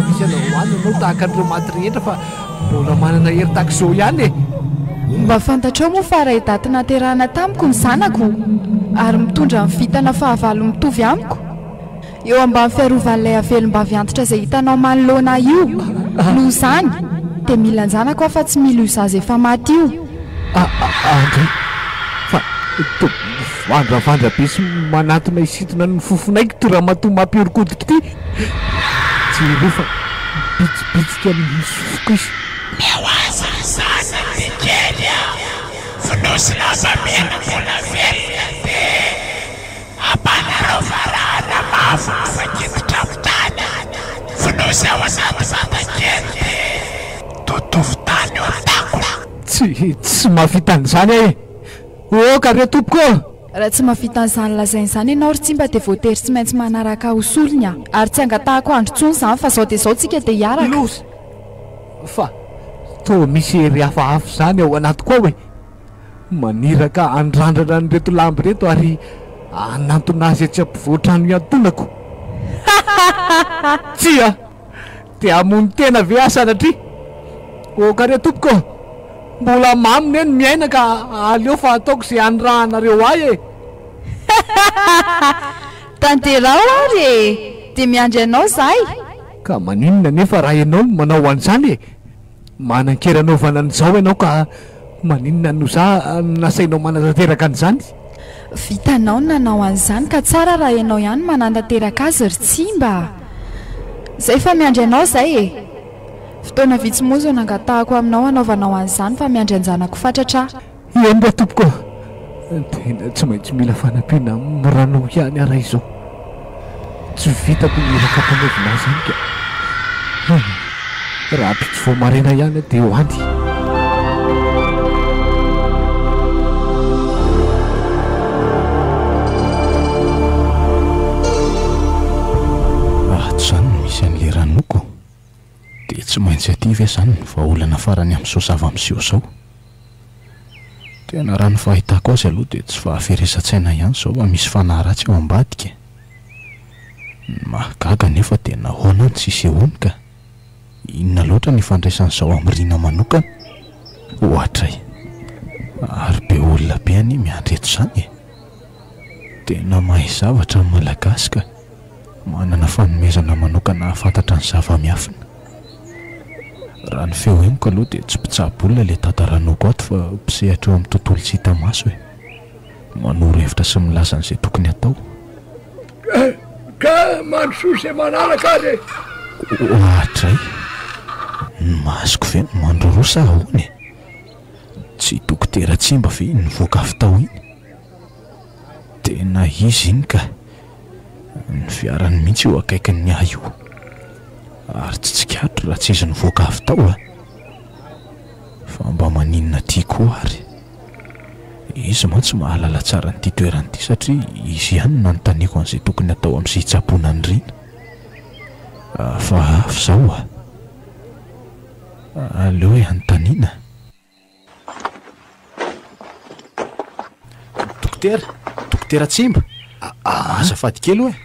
misy anao any anao tahaka an'ireo maty rehetra fa mbola manana hery tahaka izao ihany e mba fantatrao moa fa raha daty naterahana tamiko ny zanako ary mitondra ny vitana fahavalo mitovy amiko eo ambany fiarovan'ilay avelom-bavy antitra izay hitanao manoloana io noho izany dia mila njanako aho fa tsy mila io zaza efa maty io andray fa vandravandra be sy manatona isitona ny fofonaiko to raha matoa mampiorokodiky ty tsy refa bitsibitsika ny sofoka izy miawaza sana nikely funosy lavamena mbola velona te ampanaraovarana mavo faketitra mitany funosy ao anaty vatakely te totovy tany eo an-takola tsy mahavitan'izany e o kare tompoko raha tsy mahavita n'izany lazain'izany ianao ry tsimba dia voatery tsy maintsy manaraka hosolony a ary tsy angatahako andro tsony izany fa zao dia zao tsika dia hiaraka losy fa to misy hery hafahafa izany ao anaty koa hoe maniraka andrandrana ny reto lamby reto ary anantona azy tsy ampivoatrano iantonako tsy a dia amony tena ve asanatry o kare tompoko mbola maminy eny miaina ka aleo fa ataoko izay andrahanareo ahy e tanterao ary e dia miandry ianao zahay ka maninona nefa raha ianao no manao an'izany e manan-keranaovana an'izao ianao ka maninona no za nasainao manantanteraka an'izany vitanao no nanao an'izany ka tsara raha ianao ihany manantanteraka azy ry tsimba izay fa miandry ianao izay e fotoana vitsy moa zao nangatahako aminao anaovanao an'izany fa miandry anjanako fatratra eny mba tompoko tena tsy maintsy mila fanampiana mirano ihany araha izao tsy vitako miraka mpanaovina zany ka raha pitsy voamarena ihany dia ho andy tsy zany no misy an'le ranoko dia tsy maintsy aty ve zany ny vahaolana farany amin'izao zava-miseho zao tena raha ny fahitako azy aloha dia tsy fahaferesan-tsaina ihany zao fa misy fanaharatsy eo ambadika mahagaga nefa tena hoana ny tsisy ehony ka inona loatra ny fandraisan'izao amin'ny rina manokana ohatray ary be olona be any miandry eto izany e tena mahay zavatra ny malagasy ka manana fanomezana manokana hafantatra ny zava-miafina raha ny feo henoko aloha dia tsy mpitsabolona ilay tantaranoko ato fa mpisehatra eo amin'ny tontolo tsy hita maso hoe manoro hevitra sy milaza n'izay tokony atao ka mandrososy manaraka ary ohatray ny masoko ve no mandrorosa ahony tsy dokotera tsimba ve nivoaka avy tao iny tena izy iny ka ny fiarany mihitsy io akaikin'ny ahy io ary tsy tsikatro raha tsy izy ny voaka avy tao a fa mba maninona tia koa ary izy mantsy mahalala tsara nyity toeran'ity satria izy ihany nanontaniako an'izay tokony atao amin'izay tsapoana ny rina fa afy zao aleo hoe anontaniana dokotera Tsimba azafady kely hoe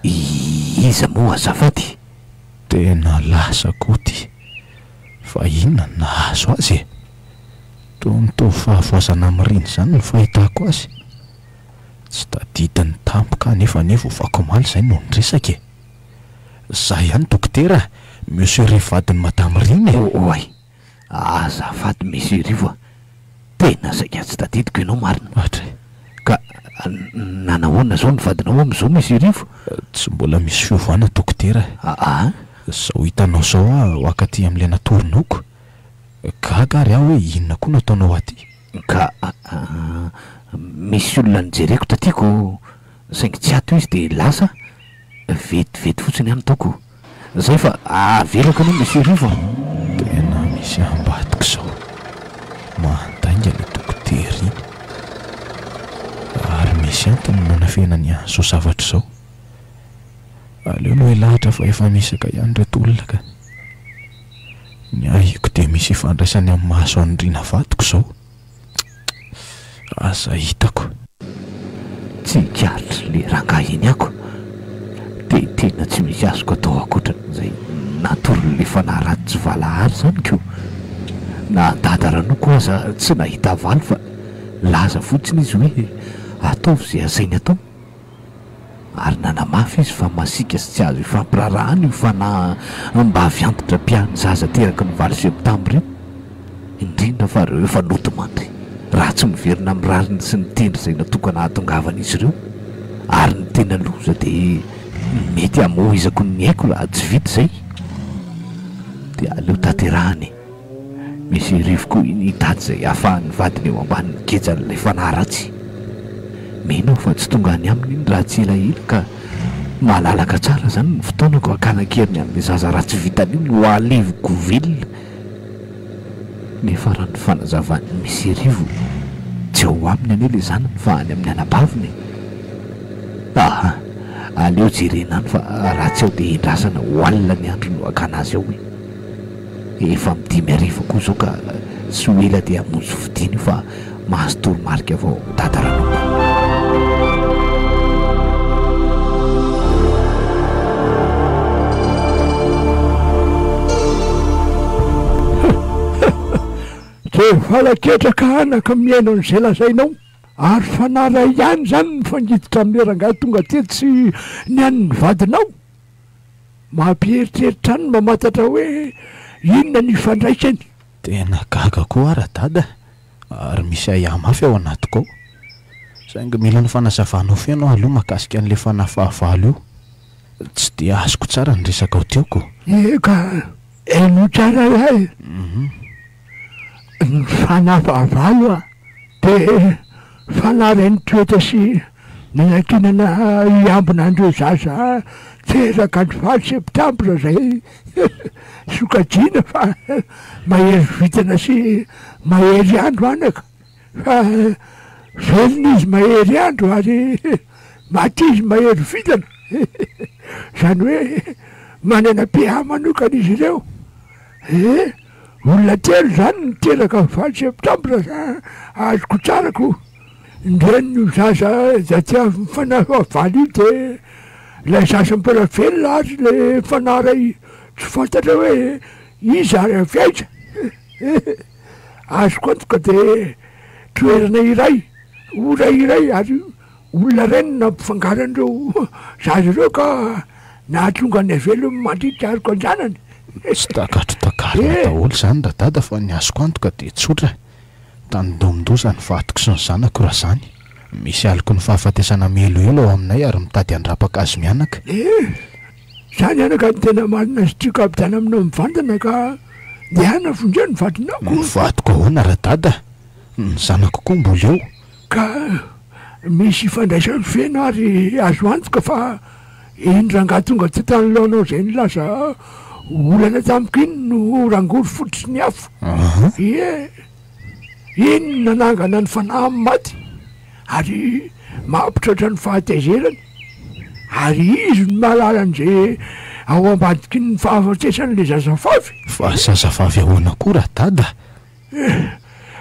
iza moa azafady tena lasa koty fa inona nahazo azy to mitovy fahavoazana amin'iriny zany no fahitako azy tsy tadidiny tampoka nefa vako maly zay no nyresaka za ihany dokotera monsieur Rivadiny madame Riny oay azafady monsieur Rivo tena saika tsy tadidiko ianao marina atra ka nanahoana zao ny vadinao am'izao monsieur Rivo tsy mbola misy fiovana dokotera zao hitanao zao wakaty am'le natorinoko kagary aho hoe inona koa nataonao aty ka misy olona nijereko tatyako saingy tsy ato izy de lasa vetivety fotsiny any taoko zay fa avelako anao monsieur Rivo tena misy ambadiko zao mandainga le dokotera iny ary misy antony nanafenany zao zavatra zao aleo no hoe lahatra fa efa misaka ihany reto olona ka ny ahiko de misy ifandraisany amin'ny mahazo an'irina vadiko zao aza hitako tsy hikaritra le rangahy iny ako de tena tsy misy azoko atao akoatran'izay natoro le fanahy raty tsy valahary zany ko na dadaranoko aza tsy nahita valy fa laza fotsiny izy hoe ataovy zay asainy atao ary nanamafy izy fa masika sy tsy azo ifampirarahany io fanahy mba avy antitra mpiany zaza teraka ny valo septambra io indrindra fa reo efa notomandry raha tsy miverina amin'ny rariny sy ny tendry zay natokana hahatongavan'izy ireo ary ny tena loza de mety amohizako ny haiko raha tsy vita zay de aleo taterahany misy rivokoa iny tady zay ahafahan'ny vadiny eo ambanin'ny kejan'ilay fanahy ratsy mino fa tsy tonga any aminy iny raha tsy elaela ka mahalalaka tsara zany ny fotoanako akanakeriny amin'le zaza raha tsy vitan'iny ho aleviko velona nefa raha ny fanazavan'ny misy rivo tsy ao aminy ane le zanany fa any amin'ny anabaviny aleo jerena any fa raha tsy ao de hindrasana ho alina ny andro no akanazy ao efa midimy arivo koa zao ka sy ho ela de amonjy fidiny io fa mahazo toromarika avao dadaranoko de valaketraka anaka miaino an'izay lazainao ary fanara ihany zany ny fangiditra amin'ny rangahy tonga te tsy ny an'ny vadinao mampieritreritra any mamantatra hoe inona ny ifandraisany tena gaga koa ara dada ary misy ayamafy ao anatiko ao saingy mila ny fanazavanao fianao aloha mahakasika an'le fanahy fahavalo io tsy de azoko tsara ny resaka ao teoko eka eno tsara ahy ny fanahy fahavalo a de fanahy ny toetra sy nanankinana iambina andreo zaza teraka ny valo septambra zay sokajina fa mahery vitana sy mahery andro anaka fa velona izy mahery andro ary maty izy mahery vitana zany hoe manana PA manokana izy ireo olona telo zany niteraka valo septambra azoko tsarako ndreny io zaza za tia mifanahy valy io de lay zaza mbola velona ary le fanahy ray tsy fantatra hoe izy ary avy aiza azoko antoka de toerana iray ora iray ary olona reny nampifangaran'ireo zaza ireo ka nahatonga ny avelo mandritra ariko anjanany tsy takatro-takarina daholo zany da dada fa ny azoko antoka de tsotra tanydomondoza ny vatiko sy ny zanako raha zany misy aliko ny fahafatesana meloelo ao aminay ary mitady andrapaka azy mianaka zany anaka ny tena marina zytriko abidana aminao mivantana ka niana vondreo ny vadinako ny vatiko ahoana raha dada ny zanako koa mbola eo ka misy fandraisany feno ary azo antoka fa indrangah tonga tsy tanylaonao zay ny laza olana tamiko iny no rangory fototsy ny afo ie iny nanangana ny fanahy amin'ny maty ary mampitratra ny fahatezerany ary izy ny malalan'izay ao ambadiky ny fahafatesany le zazavavy fa zazavavy ahoana koa raha dada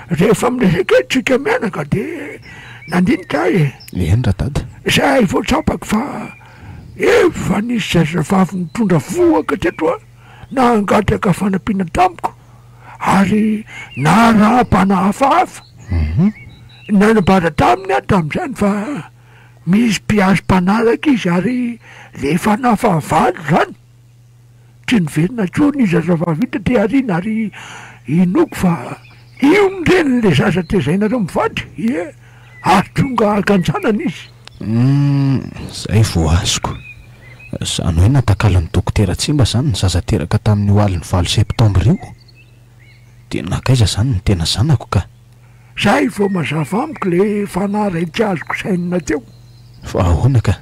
rehefa miresaketrika mianaka de nandinika eny raha dada zay voatsapako fa efa nisy zazavavy mitondra voaka teto a na angadraka fanampiana tamiko ary na raha-pana hafahafa nanambara taminy a tam'izany fa misy mpiazo mpanaraka izy ary le fanafahavalo zany tsy niverina tso ny zazavavy ita te ariana ary inoko fa io mireny le zaza tezainareo mivady ie ary tonga akanjanana izy zay vo azoko zany hoe natakalan'ny dokotera tsimba zany ny zaza teraka tamin'ny hoalin'ny 20 septambra io de nakaiza zany ny tena zanako ka zay vo mazava amiko le fanahy ray tsy azoko sainina teo fa ahoana ka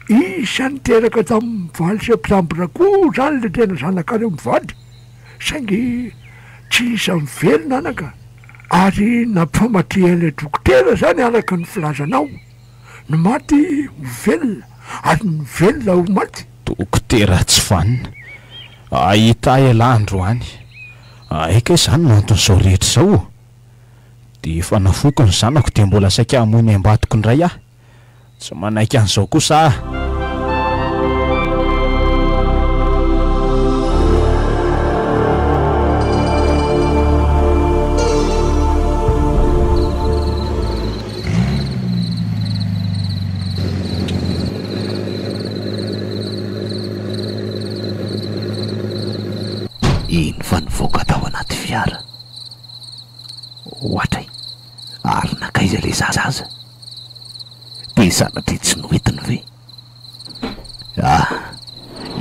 isany teraka tamin'ny 20 septambra koa zany le tena zanakareo mivady saingy tsy isa mivelona anaka ary nampifamatrihan'le dokotera zany araka ny filazanao ny maty ho velona ary ny velona ho maty dokotera tsy fanina ahita elahandro any aika izany no anton'izao rehetra zao de efa nafoko ny zanako de mbola saika hamony ambatoko indray aho tsy manaiky an'izao kosa iny fa nivoaka tao anaty fiara ohatray ary nakaiza le zazaza de sanatry tsy noetiny ve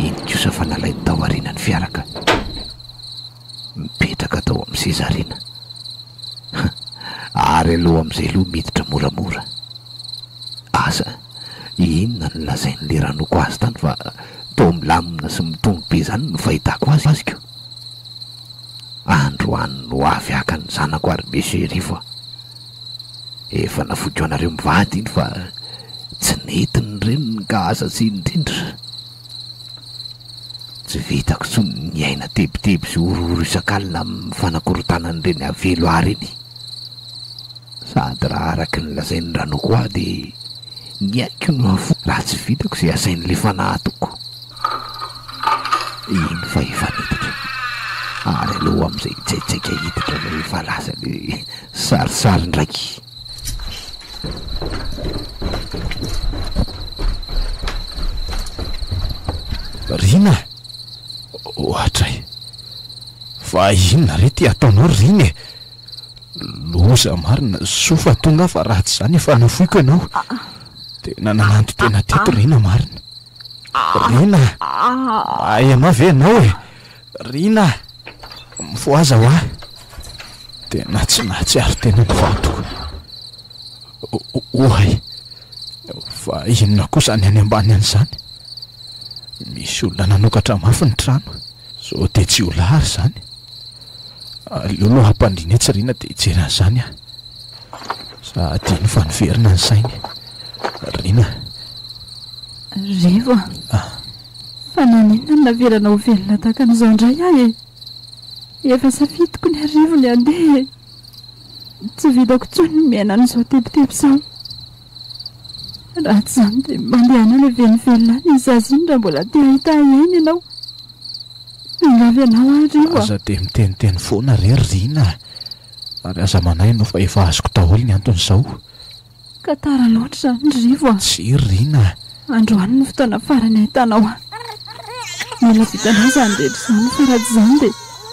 iny kosa fa nalainy tao arinany fiaraka mipetraka tao amin'ny sezarina ary aloha am'izay aloha miditra moramora asa inona ny lazain'le ranoko azy tany fa to milamina sy mitombo be zany no fahitako aziko androany no avy akany zanako ary misy rivo efa nafoko anareo mivady iny fa tsy netiny reniny ka asa sy indrindra tsy vitako tsony ny aina tebiteby sy orooro isan-kalina amin'ny fanakorotanany reny avelo ary iny sady raha araky ny lazainy ranoko ahy de ny aiko no afo raha tsy vitako zay asain'le fanahy toko iny fa efa nitatra ary aloha am'izay tsaitsaika hitatra rehefa lasa le sarisary ndraiky rina ohatray fa inona re ty ataonao riny loza marina sofa tonga fa ratsy zany efa nafoiko ianao tena nananto tena teto rina marina rina ianao ve anao rina mifoaza ho ahy tena tsy natsy ary tena nivatoko ohay fa inona kosa ny any ambany an'izany misy olona nanokatra mafy ny trano zao de tsy ho lahary zany aleoloha hampandriny etsy rina de hijeran'izany aho sady iny fa niverina ny sainy rina rivo fa nanina ny naverana ho velona tahaka an'izao indray ahy efa safitiko ny arivo ny andeha tsy vitako tsony ny miaina an'izao tebiteby zao raha tsy zany de mandehana le venivelona ny zazy iny raha mbola te ahita iainy ianao ingavy anao arivo aza de miteniteny foana re rina ary aza manay no fa efa azoko daholo ny anton'izao ka tara loatra zany rivo tsy rina androany ny fotoana farany ahitanao mila vitanao zany rehetra zany fa raha tsy zany de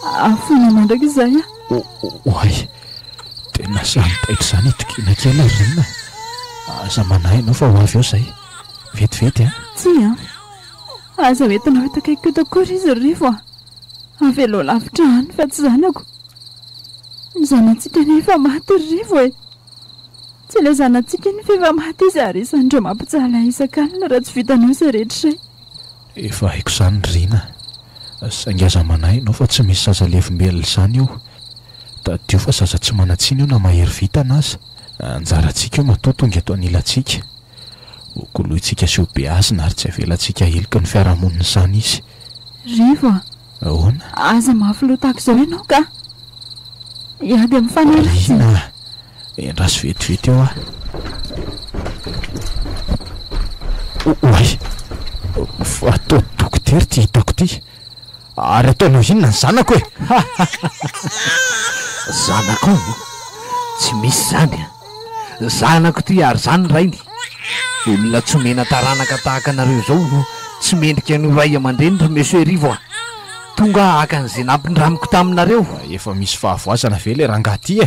afona mandraka izay oay tena samy taitra zany itokina kely rina aza manay anao fa ho avy eo zay vetivety tsy aza hoentinao hitakaiky takory izy rivo avelo lavitra any fa tsy zanako ny zanatsika nefa maty rivo tsy ilay zanantsika ny fefa maty izy ary isandreo mampitsala isan-kanina raha tsy vitanao izay rehetra izay. Efa haiko izany Rina, saingy aza manay ianao fa tsy misy zaza levimbelona izany io. Tadio fa zaza tsy manatsiny io na mahery vitana aza. Anjarantsika io matotonga eto anilantsika. Okolointsika sy ho be azy na ary tsy avelantsika ilika ny fiarahamonina izany izy. Rivo a, Ahoana? aza mafilo tahaka izao ianao ka iady amin'ny fanaratsy. Rina, endrasy vetivety eo ah. Oay, fa atao dokotera ty hitako ty. Ary ataonao inona ny zanako e? Zanako tsy misy zany a. Zanako ty ary zany rainy. Olona tsy mena taranaka tahaka anareo zao tsy mendrika ny ray aman-dreny ry monsieur Rivo a. Tonga hakan'izay nampindramiko taminareo. Efa misy fahavoazana ve le rangahy ty e?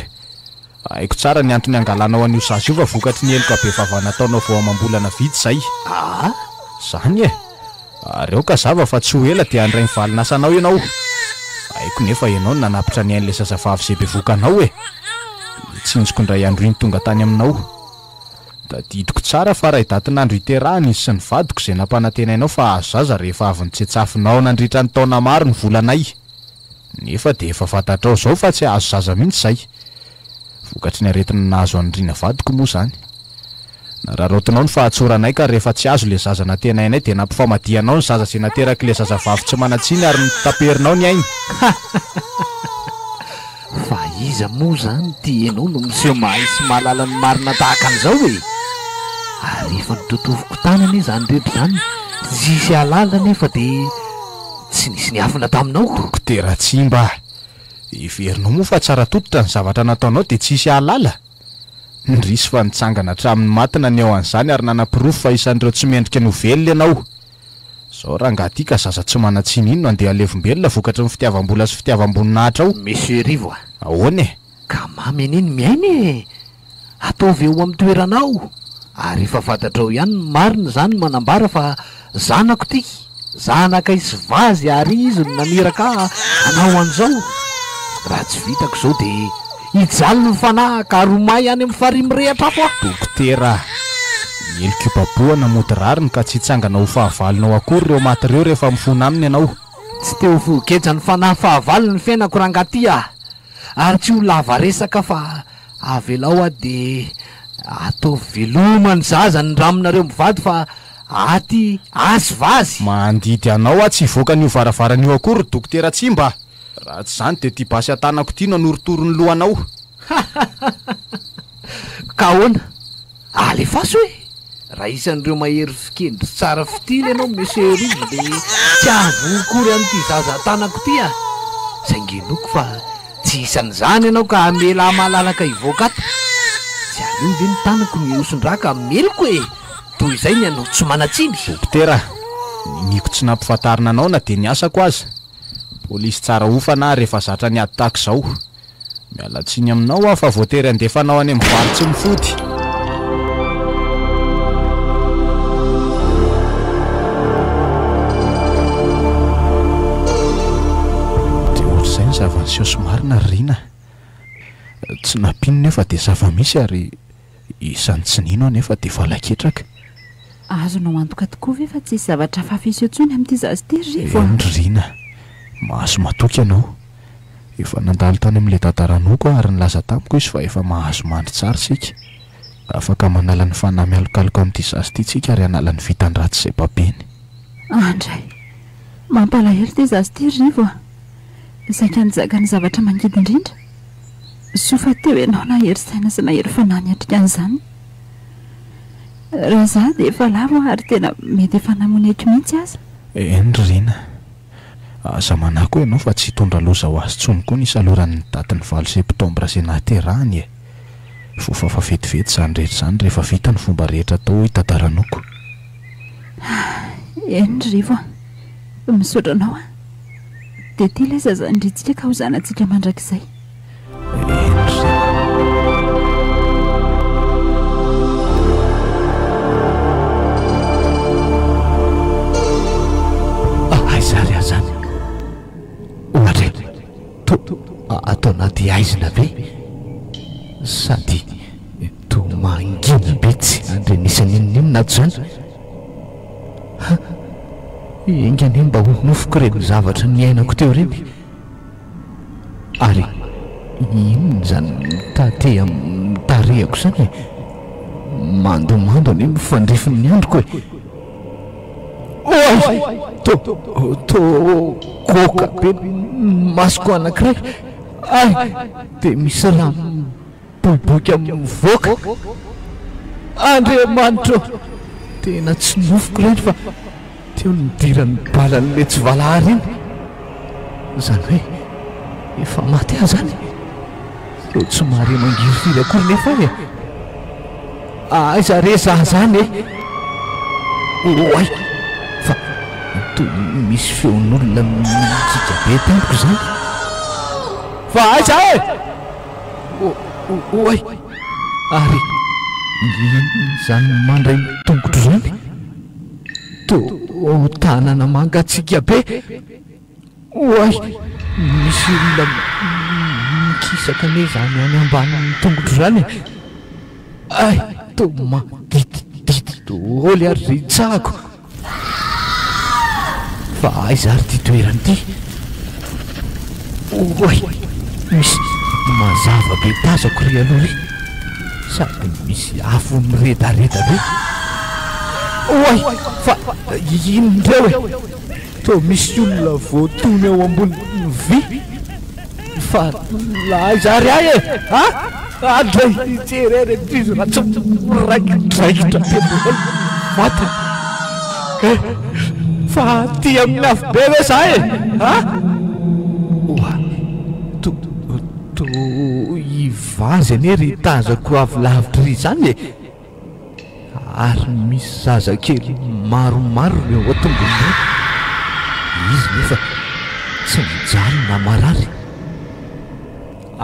Haiko tsara ny antony angalanao an'io sasy io fa vokatry ny eloka be vava nataonao vao amam-bolana vitsy zay. Ah, Zany e. Areo ka zava fa tsy ho ela dia andray ny valinasanao ianao. Haiko nefa ianao no nanapitra ny ain'ilay zazavavy izay bevokanao e. Tsinjoko indray andro iny tonga tany aminao. Tadidiko tsara fa raha hidatin'andro hiterahany izy sy ny vadiko izay nampanantenainao fa azo zaza rehefa avy ny tsetsafinao nandritra ny taona maro ny volanay. Nefa dia efa fantatrao izao fa tsy azo zaza mihitsy izay. Vokatry ny aretina nahazo an'irina vadiko moa izany. Na raha rotinao ny fahatsoranay ka rehefa tsy azo ilay zaza natenainay dia nampifamadianao ny zaza izay nateraka ilay zazavavy tsy manatsiny ary nitaperinao ny ainy. fa iza moa zany tianao no miseho mahay sy mahalala ny marina tahaka an'izao e. Ary efa nitotovoko tanana izany rehetra zany tsisy alala nefa dia tsy nisy niafina taminao. Dokotera Tsimba, iverinao moa fa tsara tototra ny zavatra nataonao dia tsisy alala. Nrisy fa nitsangana hatramin'ny matina ny eo an'izany ary nanam-pirofo fa isan'ireo tsy mendrika ny velona ianao. Zao rangahy ka zaza tsy manatsiny ino andeha levimbelona vokatry ny fitiavam-bola sy fitiavam-boninahitra ao. Monsieur Rivo a, ahoana e? ka mamy aneny miaina e. Ataovy eo amin'ny toeranao ary efa fantatrao ihany ny marina zany manambara fa zanako ty, zanaka isy vazy ary izy no namiraka anao an'izao. Raha tsy vitako izao dia hijaly ny fanahy ka romay any amin'ny farihy mirehatra afo a. Dokotera, ny elokipam-poana mody rariny ka tsy hitsangana ho fahavalonao akory ireo maty ireo rehefa mifona aminy ianao. Tsy teo vokeja ny fanahy fahavalony ny fiainako rangaty a. Ary tsy ho lava resaka fa avelao a dia atao velomany zaza ny raminareo mivady fa aty asy vazy. Mandidy anao a tsy hivoaka n'io varavaran'io akory dokotera Tsimba. Raha tsy zany dia ty basy atanako ty no anorotoro ny lohanao. Ka ahoana? Alefaso e. Raha isan'ireo mahery fikendry tsara fitily ianao monsieur Rivo dia tsy avokory amin'ity zaza atanako ty a. Saingenoko fa tsy isan'izany ianao ka amela mahalalaka hivoaka ato. Tsy aleo ve ny tanako ny osondraka meloko e. Toy izay ny anao tsy manatsiny. Dokotera, niko tsy nampifantarina anao na dia ny asako aza. Polisy tsara ofana rehefa zatra ny ady tahaka izao. Miala tsiny aminao aho fa voatery andefanao any amin'ny vary tsy mifody. Dia ohatr'izay ny zava-niseho somary na Rina. Tsy nampino nefa dia zava-misy ary isan'ny tsy nino nefa dia valaketraka. Azonao antoka tokoa ve fa tsisy zavatra fafisy intsony amin'ity zazy ity Rivo. Rina, mahazo matoky ianao. Efa nandalo tany amin'ilay dadaranoako ary nilaza tamiko izy fa efa mahazo mandry tsara sika. Afaka manala ny fanahy mialokaloka amin'ity zazy ity tsika ary hanala ny vitan-dratsy izay babeny. Andray, mampalahelo ty zazy ity Rivo a. Saika nizaka ny zavatra mangidy indrindra. Sofa teo ianao nahery saina sy nahery fanahy niatrika an'izany. Raha za dia efa lavo ary tena mety efa namoneko mihitsy aza. Eny Rina, aza manako ianao fa tsy hitondra loza ho azy tsony koa nisy aloran'ny datin'ny 9 septambra izay nahaterahany e. Fofa fa vetivety izany rehetra izany rehefa vita ny fomba rehetra atao hitantaranoko. Eny Rivo a, misaotra anao a. Dia ty ilay zaza ndritsika ka ho zanantsika mandrakizay. Zary azany ohatra to atao anaty aizina be sady to mangina be tsy andre nisan'inonina ato zany engany mba honofoko reny zavatra niainako teo reny ary inona zany tate tarehako zany mandomando any mifandrefiny ny androko to koka be masoko anankiray dia misy raha boiboika mivoaka andriamanitro tena tsy nofoko reny fa teo nidirany balan'le tsy valahary iny zany hoe efa maty ahy zany teo tsy mahare mangirofiry akory nefa aiza re zah zany oay fa to misy feon'olona mikika be tampoko zany fa aiza oay ary zany mandray tongotro zany to tanana mangatsika be oay misy olona mikisaka ne zany any ambaniny tongotro zany to maditidity toly ary ritsahako fa aiza ary ty toerany ty oay misy mazava be tazako ry aloha ry sady misy afo miredareda be oay fa inondreo to misy olona voatony eo ambony vy fa la aiza ry ahy adray ijerere pizo raha tsy raikidraikitra tebol vata fa ty amin'ny afo be ve za oa to ivazy ane ry tazako avy lavitra ry zany ary misy zazakely maromaro eo atongony izy nefa tsy mijaly na marary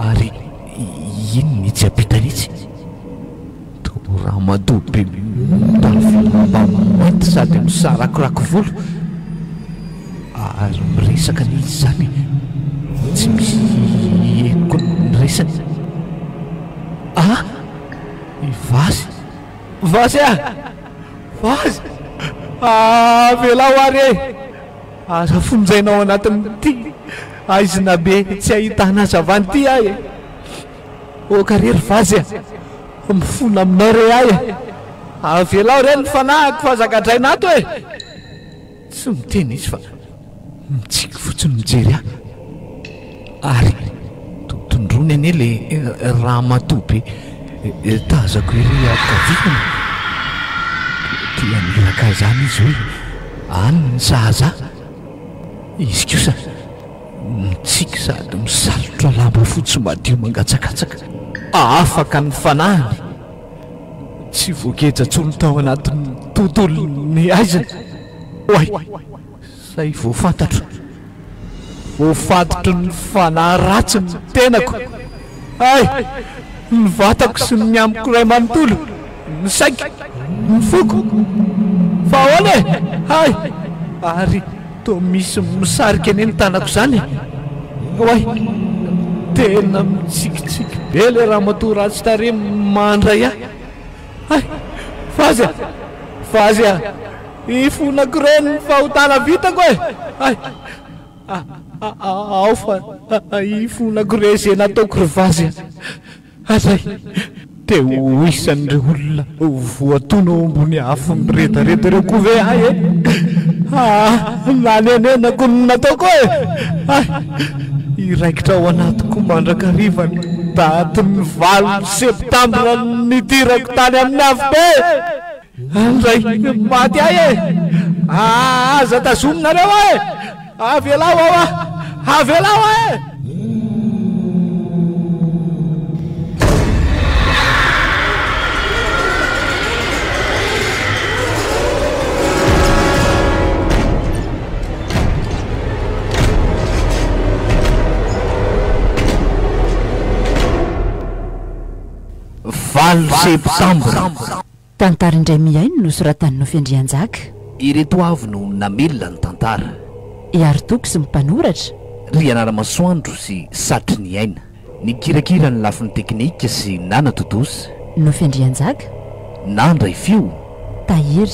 ary iny nitsy apitanitsy to raha madobe mba mainty sady misarakorako volo ary miresaka nizy zany tsy misy eniko nyresany vazy vazy vazy velao ary aza fonjainao anatin'ty aizina be tsy ahitana azavany ty ahy okarery vazy mifona aminao re ahy avelao reny fanahiko fa zakadraina ato tsy miteny izy fa mitsiky fotsiny mijery ary tondrony ane le raha matobe tazako ery akavikana ty aniraka zany izy hoe anyny zaza izy kosa mitsiky sady misalotra lamba fotsy madio mangatsakatsaka afaka ny fanahiny tsy voakejatsony tao anatin'ny tontolony aizany oay zay voafantatro ny fanahy ratsy ny tenako ny vatako sy ny amiko ray manontolo ny saiko ny foko fa ahoana ary to misy misarika ane ny tanako zany oay tena mitsikitsiky be le raha mato ratsy tare mandray vazy ifonako reny fahotana vitako ao fa ifonako re zay nataoko ry vazy azay teo isan're olona voatona ao ambony afo miredareda reo ko ve nanenenako ny nataoko iraikitra ao anatiko mandrakariva datin'ny 20 septambra nidirako tany amin'ny afo be andray maty aza tazominareo avelao avelao septambra tantara indray miaino no soratanino fiandrianjaka ireto avy no namelona ny tantara iarotoko sy mimpanoratra ry anara-masoandro sy satry ny aina ny kirakira ny lafin'ny teknika sy nana todosy no fiandrianjaka na ndray fio tahiry